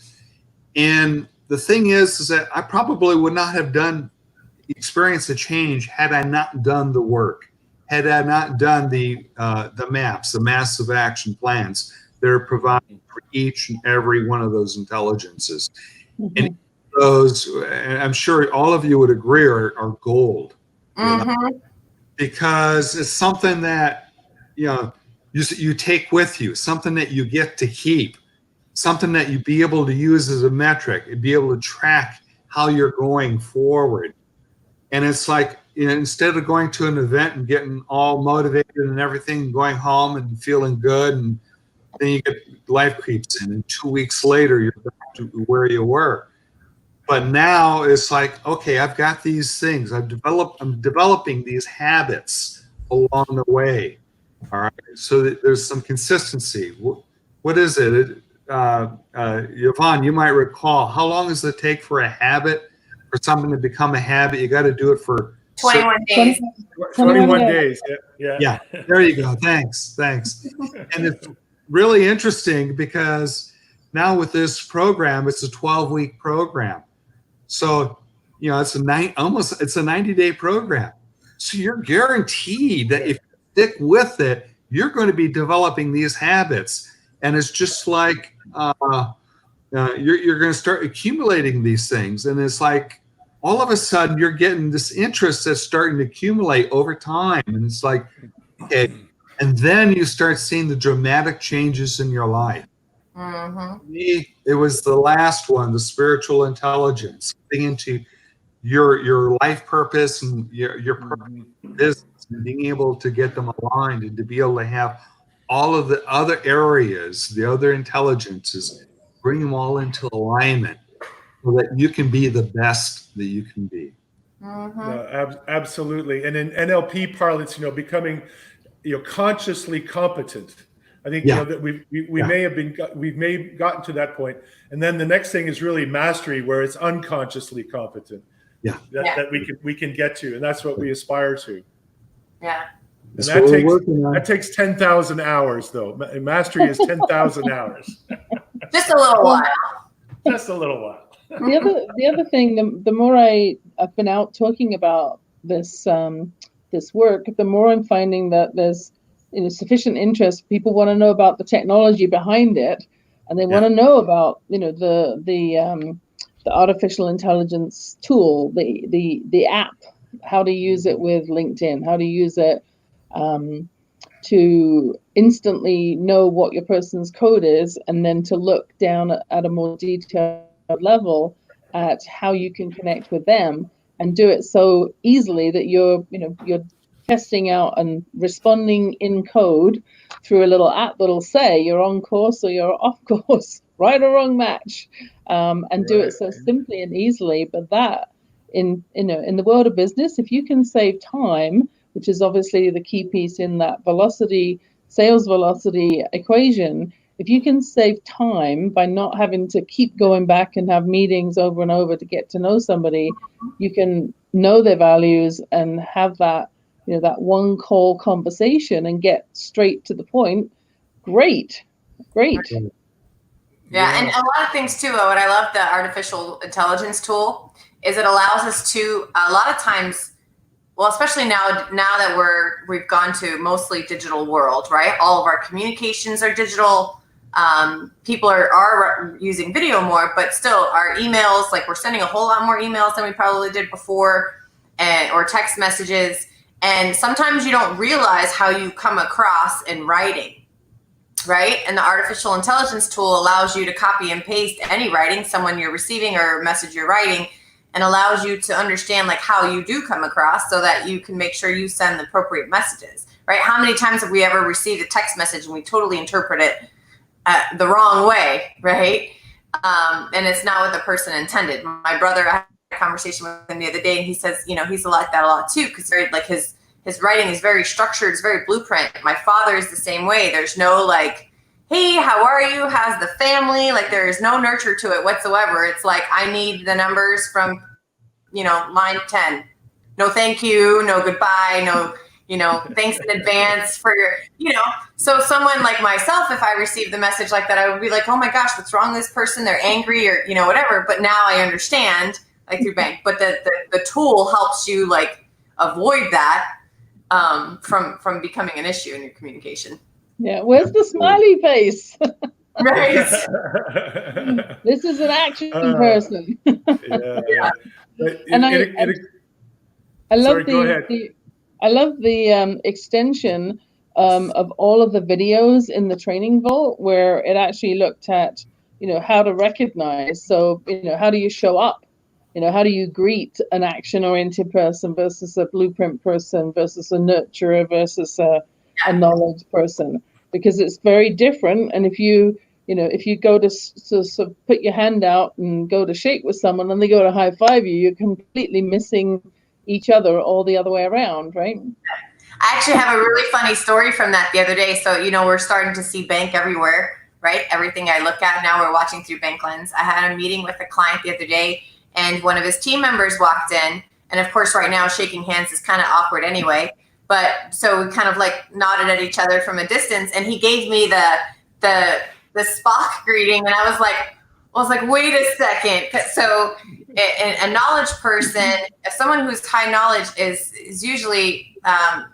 And the thing is that I probably would not have experienced the change had I not done the work, had I not done the maps, the massive action plans that are provided for each and every one of those intelligences. Mm-hmm. And those, and I'm sure all of you would agree, are gold. Because it's something that you take with you, something that you get to keep, something that you be able to use as a metric, and be able to track how you're going forward. And it's like, instead of going to an event and getting all motivated and everything, going home and feeling good, and then you get life creeps in, and 2 weeks later you're back to where you were. But now it's like, okay, I've got these things. I'm developing these habits along the way. All right. So that there's some consistency. What is it? Yvonne, you might recall, how long does it take for a habit, for something to become a habit? You got to do it for 21 days. 21 days. Yeah. There you go. Thanks. And it's really interesting because now with this program, it's a 12-week program. So, it's a 90-day program. So you're guaranteed that if you stick with it, you're going to be developing these habits. And it's just like you're going to start accumulating these things. And it's like all of a sudden you're getting this interest that's starting to accumulate over time. And it's like, okay. And then you start seeing the dramatic changes in your life. Mm-hmm. Me, it was the last one, the spiritual intelligence, getting into your life purpose and your business, and being able to get them aligned and to be able to have all of the other areas, the other intelligences, bring them all into alignment so that you can be the best that you can be. Mm-hmm. No, absolutely. And in NLP parlance, becoming, consciously competent. I think that we may have gotten to that point, and then the next thing is really mastery, where it's unconsciously competent. That we can get to, and that's what we aspire to. Yeah. And that takes 10,000 hours, though. Mastery is 10,000 hours. Just a little while. Just a little while. The other thing, the more I've been out talking about this this work, the more I'm finding that there's sufficient interest. People want to know about the technology behind it, and they want to know about the artificial intelligence tool, the app, how to use it with LinkedIn, how to use it to instantly know what your person's code is, and then to look down at a more detailed level at how you can connect with them and do it so easily that you're testing out and responding in code through a little app that'll say you're on course or you're off course, right or wrong match, and do it so simply and easily. But that in the world of business, if you can save time, which is obviously the key piece in that sales velocity equation, if you can save time by not having to keep going back and have meetings over and over to get to know somebody, you can know their values and have that that one call conversation and get straight to the point. Great. Yeah, and a lot of things too. What I love the artificial intelligence tool is it allows us to a lot of times, well, especially now that we've gone to mostly digital world, right? All of our communications are digital. People are using video more, but still our emails, like we're sending a whole lot more emails than we probably did before, or text messages. And sometimes you don't realize how you come across in writing, right? And the artificial intelligence tool allows you to copy and paste any writing, someone you're receiving or message you're writing, and allows you to understand like how you do come across so that you can make sure you send the appropriate messages, right? How many times have we ever received a text message and we totally interpret it the wrong way, right? And it's not what the person intended. My brother, I had a conversation with him the other day, and he says, he's like that a lot too, because like his writing is very structured, it's very blueprint. My father is the same way. There's no like, hey, how are you? How's the family? Like there is no nurture to it whatsoever. It's like, I need the numbers from, line 10. No, thank you. No, goodbye. No, thanks in advance for your, so someone like myself, if I received the message like that, I would be like, oh my gosh, what's wrong with this person? They're angry or, whatever. But now I understand like through B.A.N.K, but the tool helps you like avoid that from becoming an issue in your communication. Yeah. Where's the smiley face? Right. This is an action person. Yeah. And I love sorry, go ahead. I love the extension of all of the videos in the training vault, where it actually looked at, how to recognize. So, how do you show up? How do you greet an action-oriented person versus a blueprint person versus a nurturer versus a knowledge person? Because it's very different. And if you go to sort of put your hand out and go to shake with someone and they go to high five you, you're completely missing each other all the other way around, right? I actually have a really funny story from that the other day. So, we're starting to see B.A.N.K everywhere, right? Everything I look at now, we're watching through B.A.N.K lens. I had a meeting with a client the other day, and one of his team members walked in. And of course, right now, shaking hands is kind of awkward anyway. But so we kind of like nodded at each other from a distance, and he gave me the Spock greeting, and I was like, wait a second. So a knowledge person, someone who's high knowledge is usually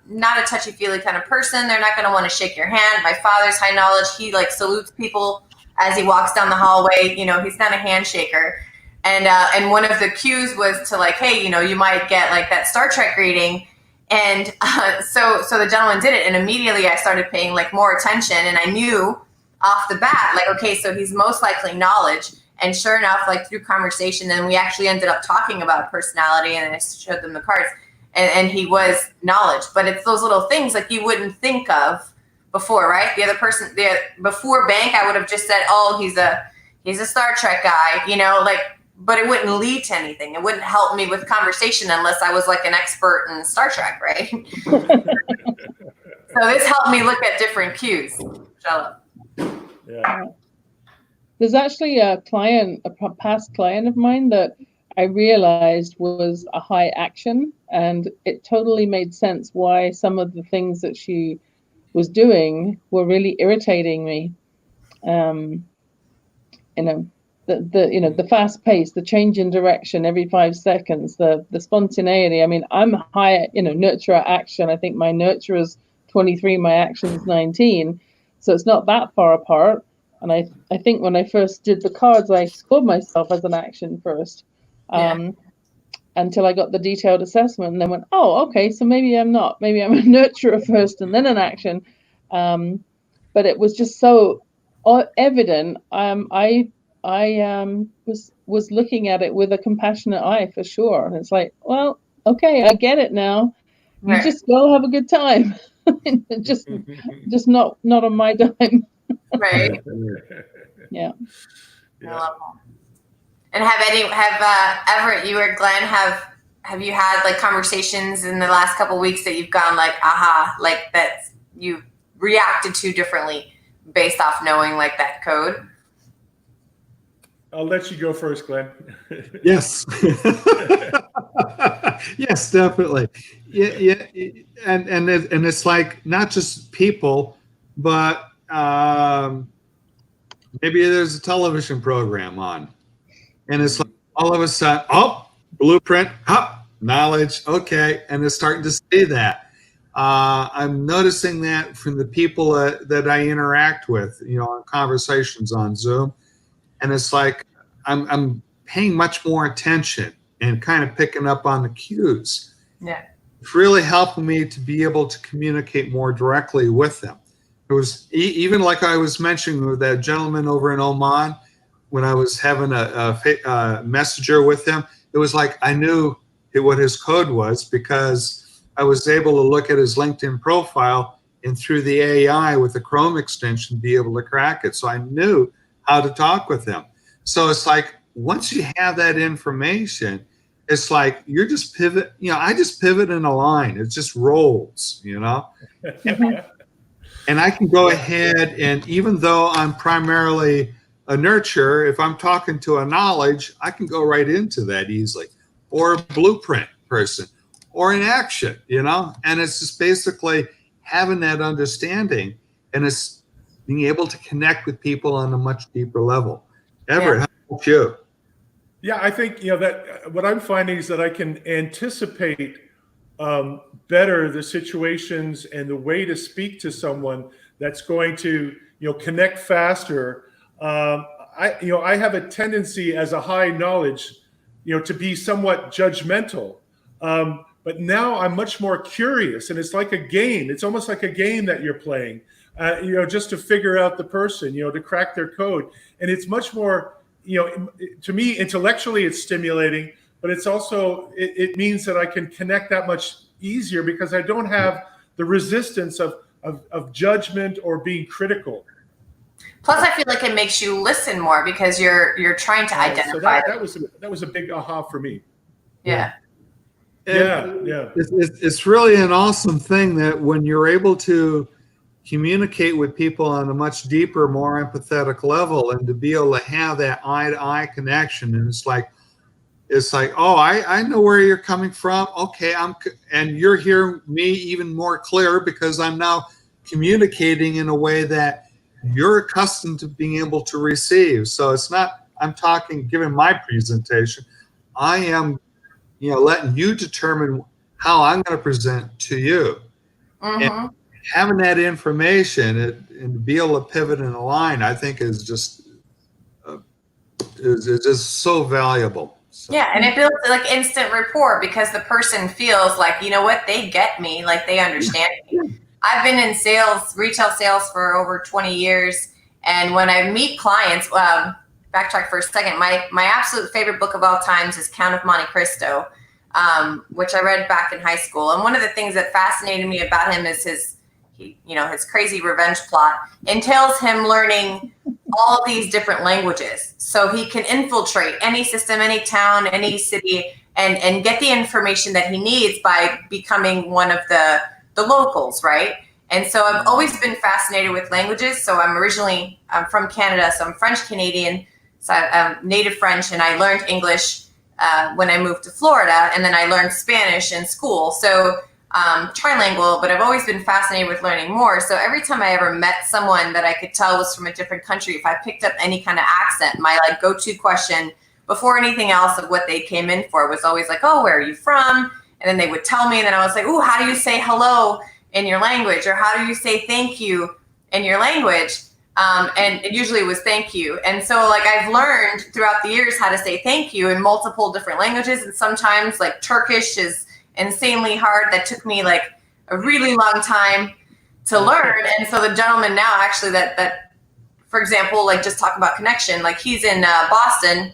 not a touchy-feely kind of person. They're not going to want to shake your hand. My father's high knowledge. He like salutes people as he walks down the hallway. He's not a handshaker. And one of the cues was to like, hey, you might get like that Star Trek greeting. And so the gentleman did it, and immediately I started paying like more attention, and I knew off the bat, like, okay, so he's most likely knowledge. And sure enough, like through conversation, then we actually ended up talking about personality, and I showed them the cards, and he was knowledge. But it's those little things like you wouldn't think of before, right? The other person there before bank, I would have just said, oh, he's a Star Trek guy, you know, like, but it wouldn't lead to anything. It wouldn't help me with conversation unless I was like an expert in Star Trek, right? So this helped me look at different cues. Yeah. There's actually a past client of mine that I realized was a high action, and it totally made sense why some of the things that she was doing were really irritating me. You know, the fast pace, the change in direction every 5 seconds, the spontaneity. I mean, I'm high, nurture action. I think my nurture is 23, my action is 19. So it's not that far apart. And I think when I first did the cards, I scored myself as an action first, until I got the detailed assessment, and then went, oh, okay, so maybe I'm not. Maybe I'm a nurturer first and then an action. But it was just so evident. I was looking at it with a compassionate eye for sure. And it's like, well, okay, I get it now. You just go have a good time. just not on my dime. Right. Yeah. I love that. And have Everett, you or Glenn, have you had like conversations in the last couple of weeks that you've gone like, aha, like that you reacted to differently based off knowing like that code? I'll let you go first, Glenn. Yes. Yes, definitely. Yeah. And it's like not just people, but maybe there's a television program on, and it's like all of a sudden, oh, blueprint, knowledge, okay, and it's starting to see that. I'm noticing that from the people that I interact with, on conversations on Zoom, and it's like I'm paying much more attention and kind of picking up on the cues. Yeah, it's really helping me to be able to communicate more directly with them. It was even like I was mentioning with that gentleman over in Oman, when I was having a messenger with him, it was like I knew what his code was because I was able to look at his LinkedIn profile and through the AI with the Chrome extension be able to crack it. So I knew how to talk with him. So it's like once you have that information, it's like you're just pivot. I just pivot in a line. It just rolls, And I can go ahead and even though I'm primarily a nurturer, if I'm talking to a knowledge, I can go right into that easily, or a blueprint person, or an action, and it's just basically having that understanding, and it's being able to connect with people on a much deeper level. Everett, how about you? Yeah, I think that what I'm finding is that I can anticipate better the situations and the way to speak to someone that's going to connect faster. I have a tendency as a high knowledge to be somewhat judgmental, but now I'm much more curious, and it's like a game. It's almost like a game that you're playing, just to figure out the person, to crack their code. And it's much more, to me, intellectually it's stimulating, but it's also, it means that I can connect that much easier because I don't have the resistance of judgment or being critical. Plus, I feel like it makes you listen more because you're trying to identify. So that was a big aha for me. Yeah. Yeah. It's really an awesome thing that when you're able to communicate with people on a much deeper, more empathetic level, and to be able to have that eye-to-eye connection, and it's like, oh, I know where you're coming from. Okay, and you're hearing me even more clear because I'm now communicating in a way that you're accustomed to being able to receive. So it's not I'm giving my presentation. I am, letting you determine how I'm going to present to you. Mm-hmm. And having that information and to be able to pivot and align, I think is just so valuable. So. Yeah, and it builds like instant rapport because the person feels like, they get me, like they understand me. I've been in retail sales for over 20 years, And when I meet clients, backtrack for a second, my absolute favorite book of all times is Count of Monte Cristo, which I read back in high school. And one of the things that fascinated me about him is his crazy revenge plot entails him learning all these different languages. So he can infiltrate any system, any town, any city, and get the information that he needs by becoming one of the locals, right? And so I've always been fascinated with languages. So I'm from Canada, so I'm French Canadian, so I'm native French, and I learned English when I moved to Florida, and then I learned Spanish in school. So trilingual, but I've always been fascinated with learning more. So every time I ever met someone that I could tell was from a different country, if I picked up any kind of accent, my go-to question before anything else of what they came in for was always like, oh, where are you from? And then they would tell me, and then I was like, oh, how do you say hello in your language? Or how do you say thank you in your language? And it usually was thank you. And so I've learned throughout the years how to say thank you in multiple different languages. And sometimes Turkish is insanely hard. That took me a really long time to learn. And so the gentleman now actually that for example, just talk about connection, he's in Boston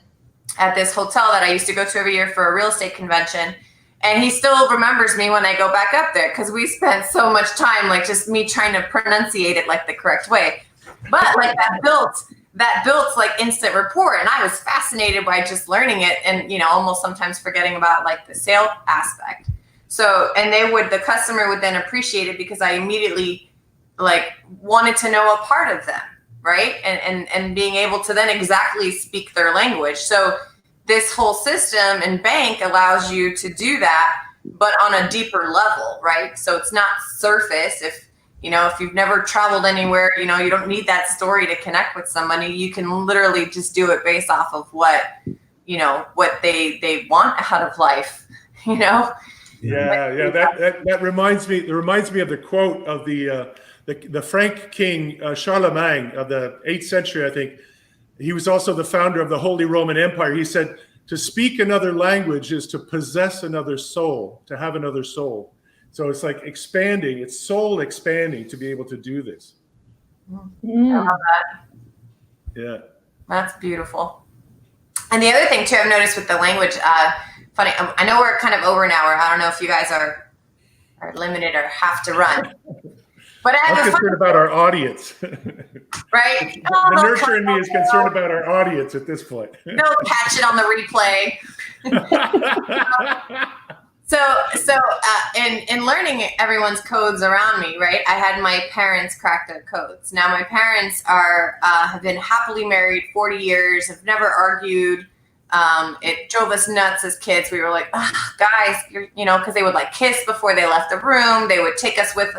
at this hotel that I used to go to every year for a real estate convention. And he still remembers me when I go back up there because we spent so much time just me trying to pronunciate it the correct way. But that built instant rapport, and I was fascinated by just learning it, and almost sometimes forgetting about the sale aspect. So, and the customer would then appreciate it because I immediately wanted to know a part of them, right? And being able to then exactly speak their language. So this whole system in B.A.N.K allows you to do that, but on a deeper level, right? So it's not surface. If you've never traveled anywhere, you don't need that story to connect with somebody. You can literally just do it based off of what they want out of life, Yeah. That reminds me of the quote of the Frank King, Charlemagne of the 8th century, I think. He was also the founder of the Holy Roman Empire. He said, to speak another language is to possess another soul, to have another soul. So it's expanding, it's soul expanding to be able to do this. I love that. Yeah. That's beautiful. And the other thing too, I've noticed with the language, funny, I know we're kind of over an hour. I don't know if you guys are limited or have to run. But I'm concerned about our audience. Right? The nurture in me is concerned about our audience at this point. No, catch it on the replay. So in learning everyone's codes around me, right? I had my parents crack their codes. Now my parents have been happily married 40 years, have never argued. It drove us nuts as kids. We were like, guys, because they would kiss before they left the room. They would take us with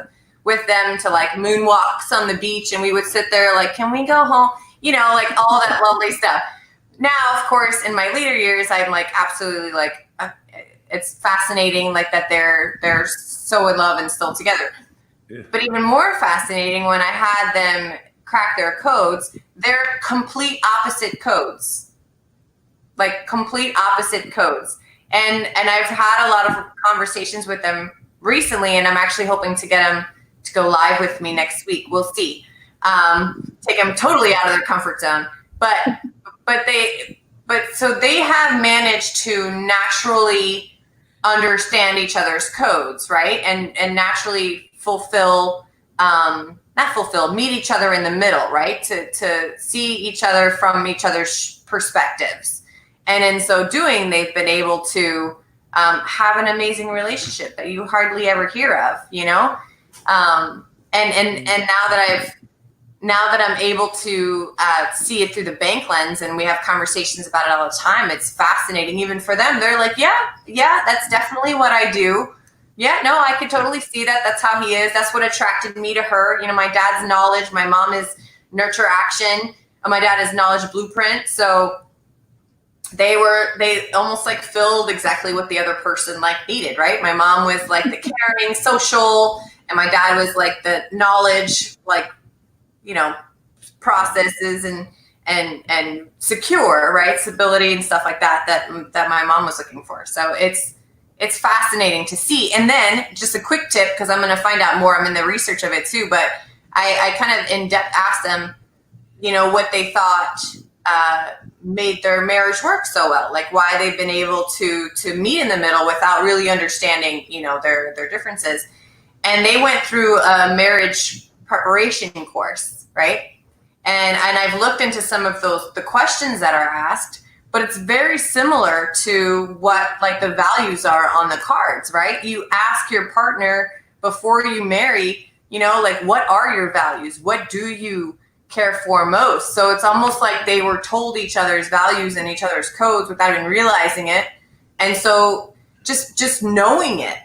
them to moonwalks on the beach, and we would sit there can we go home? All that lovely stuff. Now, of course, in my later years, I'm absolutely it's fascinating that they're so in love and still together. Yeah. But even more fascinating when I had them crack their codes, they're complete opposite codes. Complete opposite codes. And I've had a lot of conversations with them recently, and I'm actually hoping to get them to go live with me next week. We'll see. Take them totally out of their comfort zone. But so they have managed to naturally understand each other's codes, right? And naturally meet each other in the middle, right? To see each other from each other's perspectives. And in so doing, they've been able to have an amazing relationship that you hardly ever hear of, And now that I'm able to see it through the B.A.N.K lens, and we have conversations about it all the time, it's fascinating. Even for them, they're like, yeah, that's definitely what I do. Yeah, no, I could totally see that. That's how he is. That's what attracted me to her. My dad's knowledge. My mom is nurture action. My dad is knowledge blueprint. So they almost filled exactly what the other person needed, right? My mom was the caring, social, and my dad was the knowledge, processes and secure, right? Stability and stuff like that my mom was looking for. So it's fascinating to see. And then just a quick tip, because I'm going to find out more. I'm in the research of it too, but I kind of in depth asked them, what they thought made their marriage work so well, like why they've been able to meet in the middle without really understanding, their differences. And they went through a marriage preparation course, right? And I've looked into some of the questions that are asked, but it's very similar to what like the values are on the cards, right? You ask your partner before you marry, like what are your values? What do you care for most? So it's almost like they were told each other's values and each other's codes without even realizing it. And so just knowing it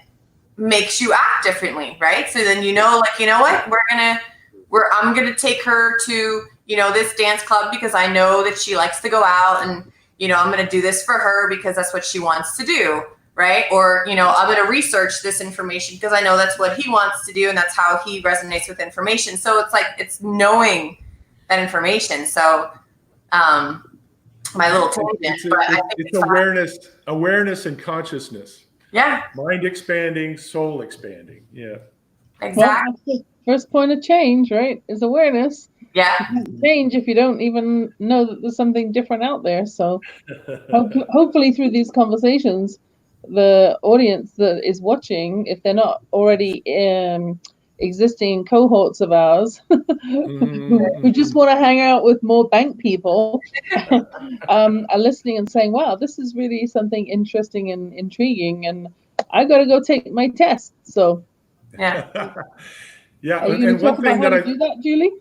makes you act differently, right? So then like, what, I'm gonna take her to, this dance club because I know that she likes to go out, and I'm gonna do this for her because that's what she wants to do, right? Or I'm gonna research this information because I know that's what he wants to do and that's how he resonates with information. So it's like it's knowing that information. So my little tangent, but I think it's awareness and consciousness. Yeah. Mind expanding, soul expanding. Yeah. Exactly. Well, that's the first point of change, right? Is awareness. Yeah. You can't change if you don't even know that there's something different out there. So hopefully through these conversations, the audience that is watching, if they're not already existing cohorts of ours who just want to hang out with more bank people, are listening and saying, wow, this is really something interesting and intriguing, and I got to go take my test. So yeah. Yeah. Are you going to talk about how to do that, Julie?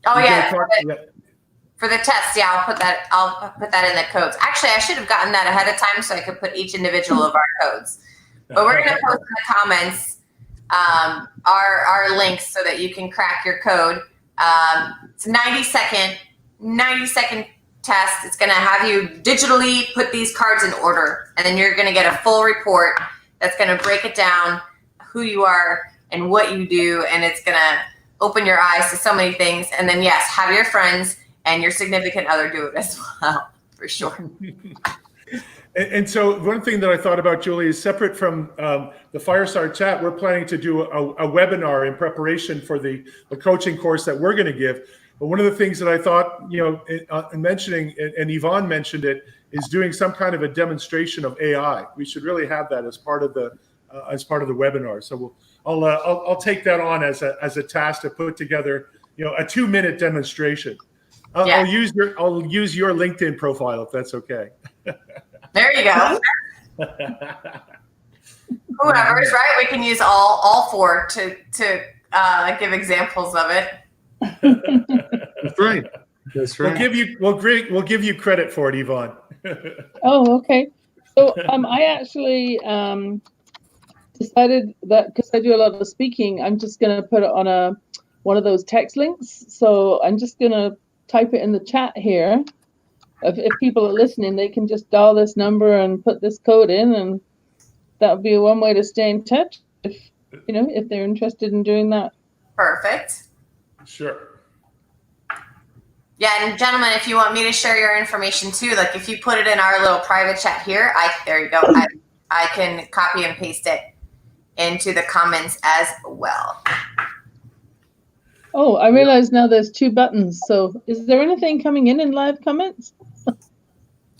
Oh yeah. For the test, yeah, I'll put that in the codes. Actually, I should have gotten that ahead of time so I could put each individual of our codes. But we're going to post in the comments our links so that you can crack your code. It's a 90-second test. It's going to have you digitally put these cards in order, and then you're going to get a full report that's going to break it down, who you are and what you do, and it's going to open your eyes to so many things. And then, yes, have your friends and your significant other do it as well, for sure. And so one thing that I thought about, Julie, is separate from the Fireside chat, we're planning to do a webinar in preparation for the coaching course that we're going to give. But one of the things that I thought, mentioning, and Yvonne mentioned it, is doing some kind of a demonstration of AI. We should really have that as part of the webinar. So I'll take that on as a task to put together, a 2-minute demonstration. I'll use your LinkedIn profile if that's okay. There you go. Whoever's right, we can use all four to give examples of it. That's right. That's right. We'll give you credit for it, Yvonne. Oh, okay. So I actually decided that because I do a lot of speaking, I'm just going to put it on one of those text links. So I'm just going to type it in the chat here. If people are listening, they can just dial this number and put this code in, and that would be one way to stay in touch if they're interested in doing that. Perfect. Sure. Yeah, and gentlemen, if you want me to share your information too, like if you put it in our little private chat here, there you go. I can copy and paste it into the comments as well. Oh, I realize now there's 2 buttons. So is there anything coming in live comments?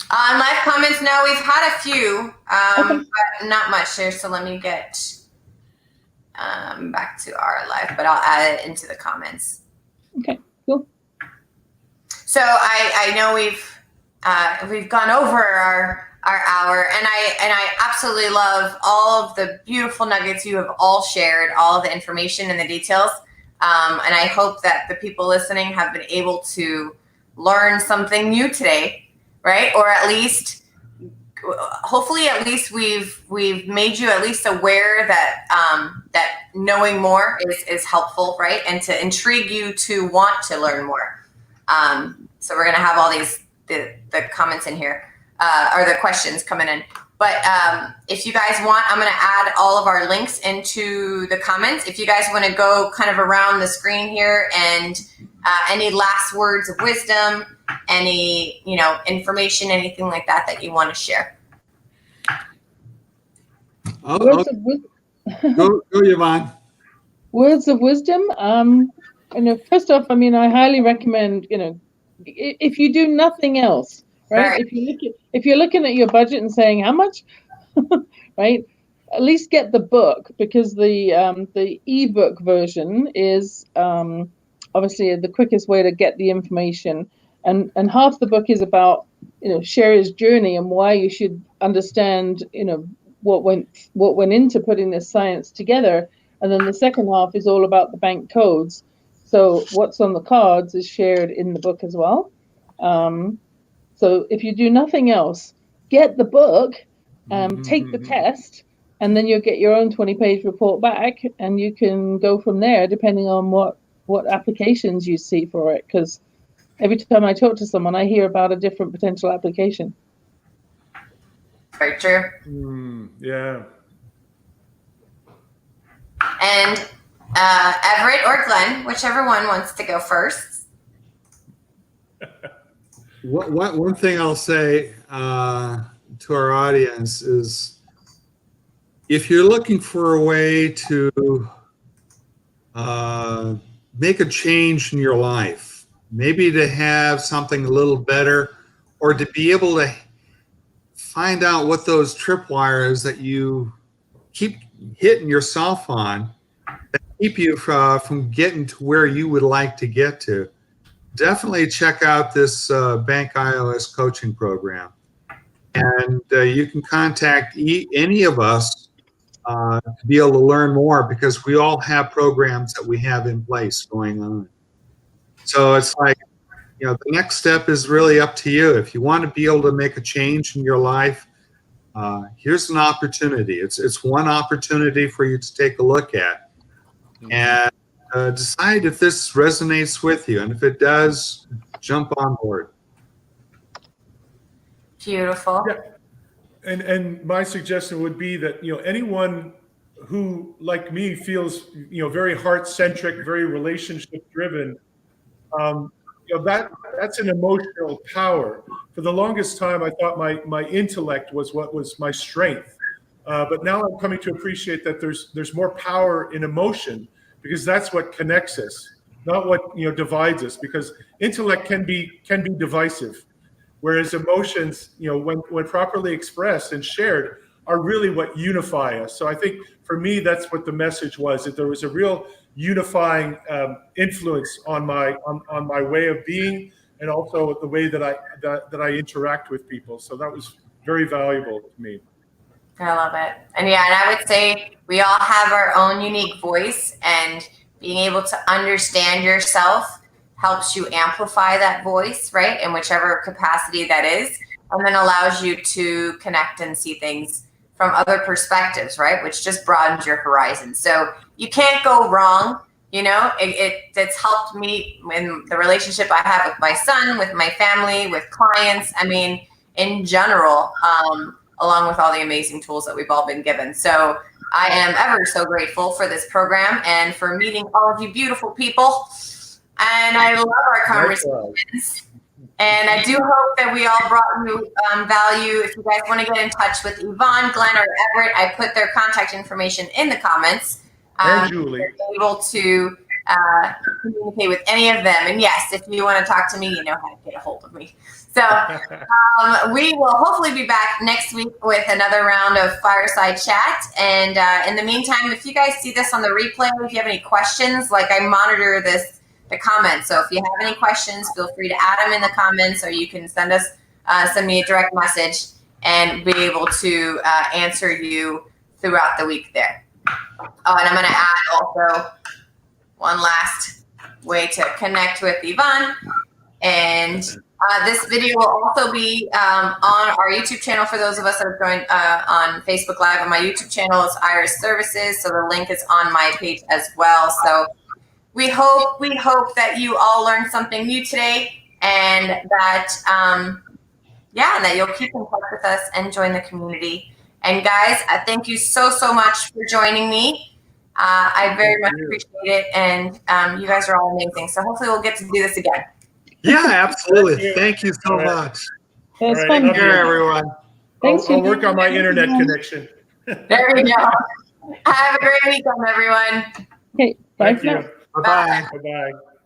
Live comments, no, we've had a few, Okay. but not much there. So let me get back to our live, but I'll add it into the comments. Okay, cool. So I know we've gone over our hour, and I absolutely love all of the beautiful nuggets you have all shared, all of the information and the details. And I hope that the people listening have been able to learn something new today, right? Or at least, hopefully, at least we've made you at least aware that that knowing more is helpful, right? And to intrigue you to want to learn more. So we're gonna have all the comments in here, or the questions coming in. But if you guys want, I'm going to add all of our links into the comments. If you guys want to go kind of around the screen here and any last words of wisdom, any information, anything like that you want to share. Go, Yvonne. Words of wisdom. I first off, I mean, I highly recommend, if you do nothing else, right? Right. If you're looking at your budget and saying how much, right? At least get the book, because the ebook version is obviously the quickest way to get the information, and half the book is about Sherry's journey and why you should understand what went into putting this science together, and then the second half is all about the bank codes. So what's on the cards is shared in the book as well. So if you do nothing else, get the book, take the test, and then you'll get your own 20-page report back, and you can go from there depending on what applications you see for it. Because every time I talk to someone, I hear about a different potential application. Very true. Yeah. And Everett or Glenn, whichever one wants to go first. One thing I'll say to our audience is, if you're looking for a way to make a change in your life, maybe to have something a little better, or to be able to find out what those tripwires that you keep hitting yourself on that keep you from getting to where you would like to get to, definitely check out this B.A.N.K iOS coaching program. And you can contact any of us to be able to learn more, because we all have programs that we have in place going on. So it's like, the next step is really up to you. If you want to be able to make a change in your life, here's an opportunity. It's one opportunity for you to take a look at and decide if this resonates with you. And if it does, jump on board. Beautiful. Yeah. And my suggestion would be that, anyone who, like me, feels, very heart-centric, very relationship-driven, that's an emotional power. For the longest time, I thought my intellect was what was my strength. But now I'm coming to appreciate that there's more power in emotion, because that's what connects us, not what divides us. Because intellect can be divisive, whereas emotions, when properly expressed and shared, are really what unify us. So I think for me, that's what the message was, that there was a real unifying influence on my way of being, and also the way that I interact with people. So that was very valuable to me. I love it. And I would say we all have our own unique voice, and being able to understand yourself helps you amplify that voice, right? In whichever capacity that is, and then allows you to connect and see things from other perspectives, right? Which just broadens your horizon. So you can't go wrong. It's helped me in the relationship I have with my son, with my family, with clients. I mean, in general, along with all the amazing tools that we've all been given. So I am ever so grateful for this program and for meeting all of you beautiful people. And I love our conversations. And I do hope that we all brought you value. If you guys want to get in touch with Yvonne, Glenn, or Everett, I put their contact information in the comments. And Julie. You're able to communicate with any of them. And yes, if you want to talk to me, you know how to get a hold of me. So we will hopefully be back next week with another round of Fireside Chat. And in the meantime, if you guys see this on the replay, if you have any questions, I monitor the comments. So if you have any questions, feel free to add them in the comments, or you can send me a direct message and be able to answer you throughout the week there. Oh, and I'm going to add also one last way to connect with Yvonne. And this video will also be on our YouTube channel for those of us that are joined on Facebook Live. On my YouTube channel is Iris Services, so the link is on my page as well. So we hope that you all learned something new today, and that and that you'll keep in touch with us and join the community. And guys, thank you so much for joining me. I very much appreciate it, and you guys are all amazing. So hopefully we'll get to do this again. Yeah, absolutely. Thank you so much. It's All right, fun. Take care, everyone. Thanks I'll for work on my internet connection. There we go. Have a great weekend, everyone. Okay, bye Thank for now. you. Bye-bye. Bye bye.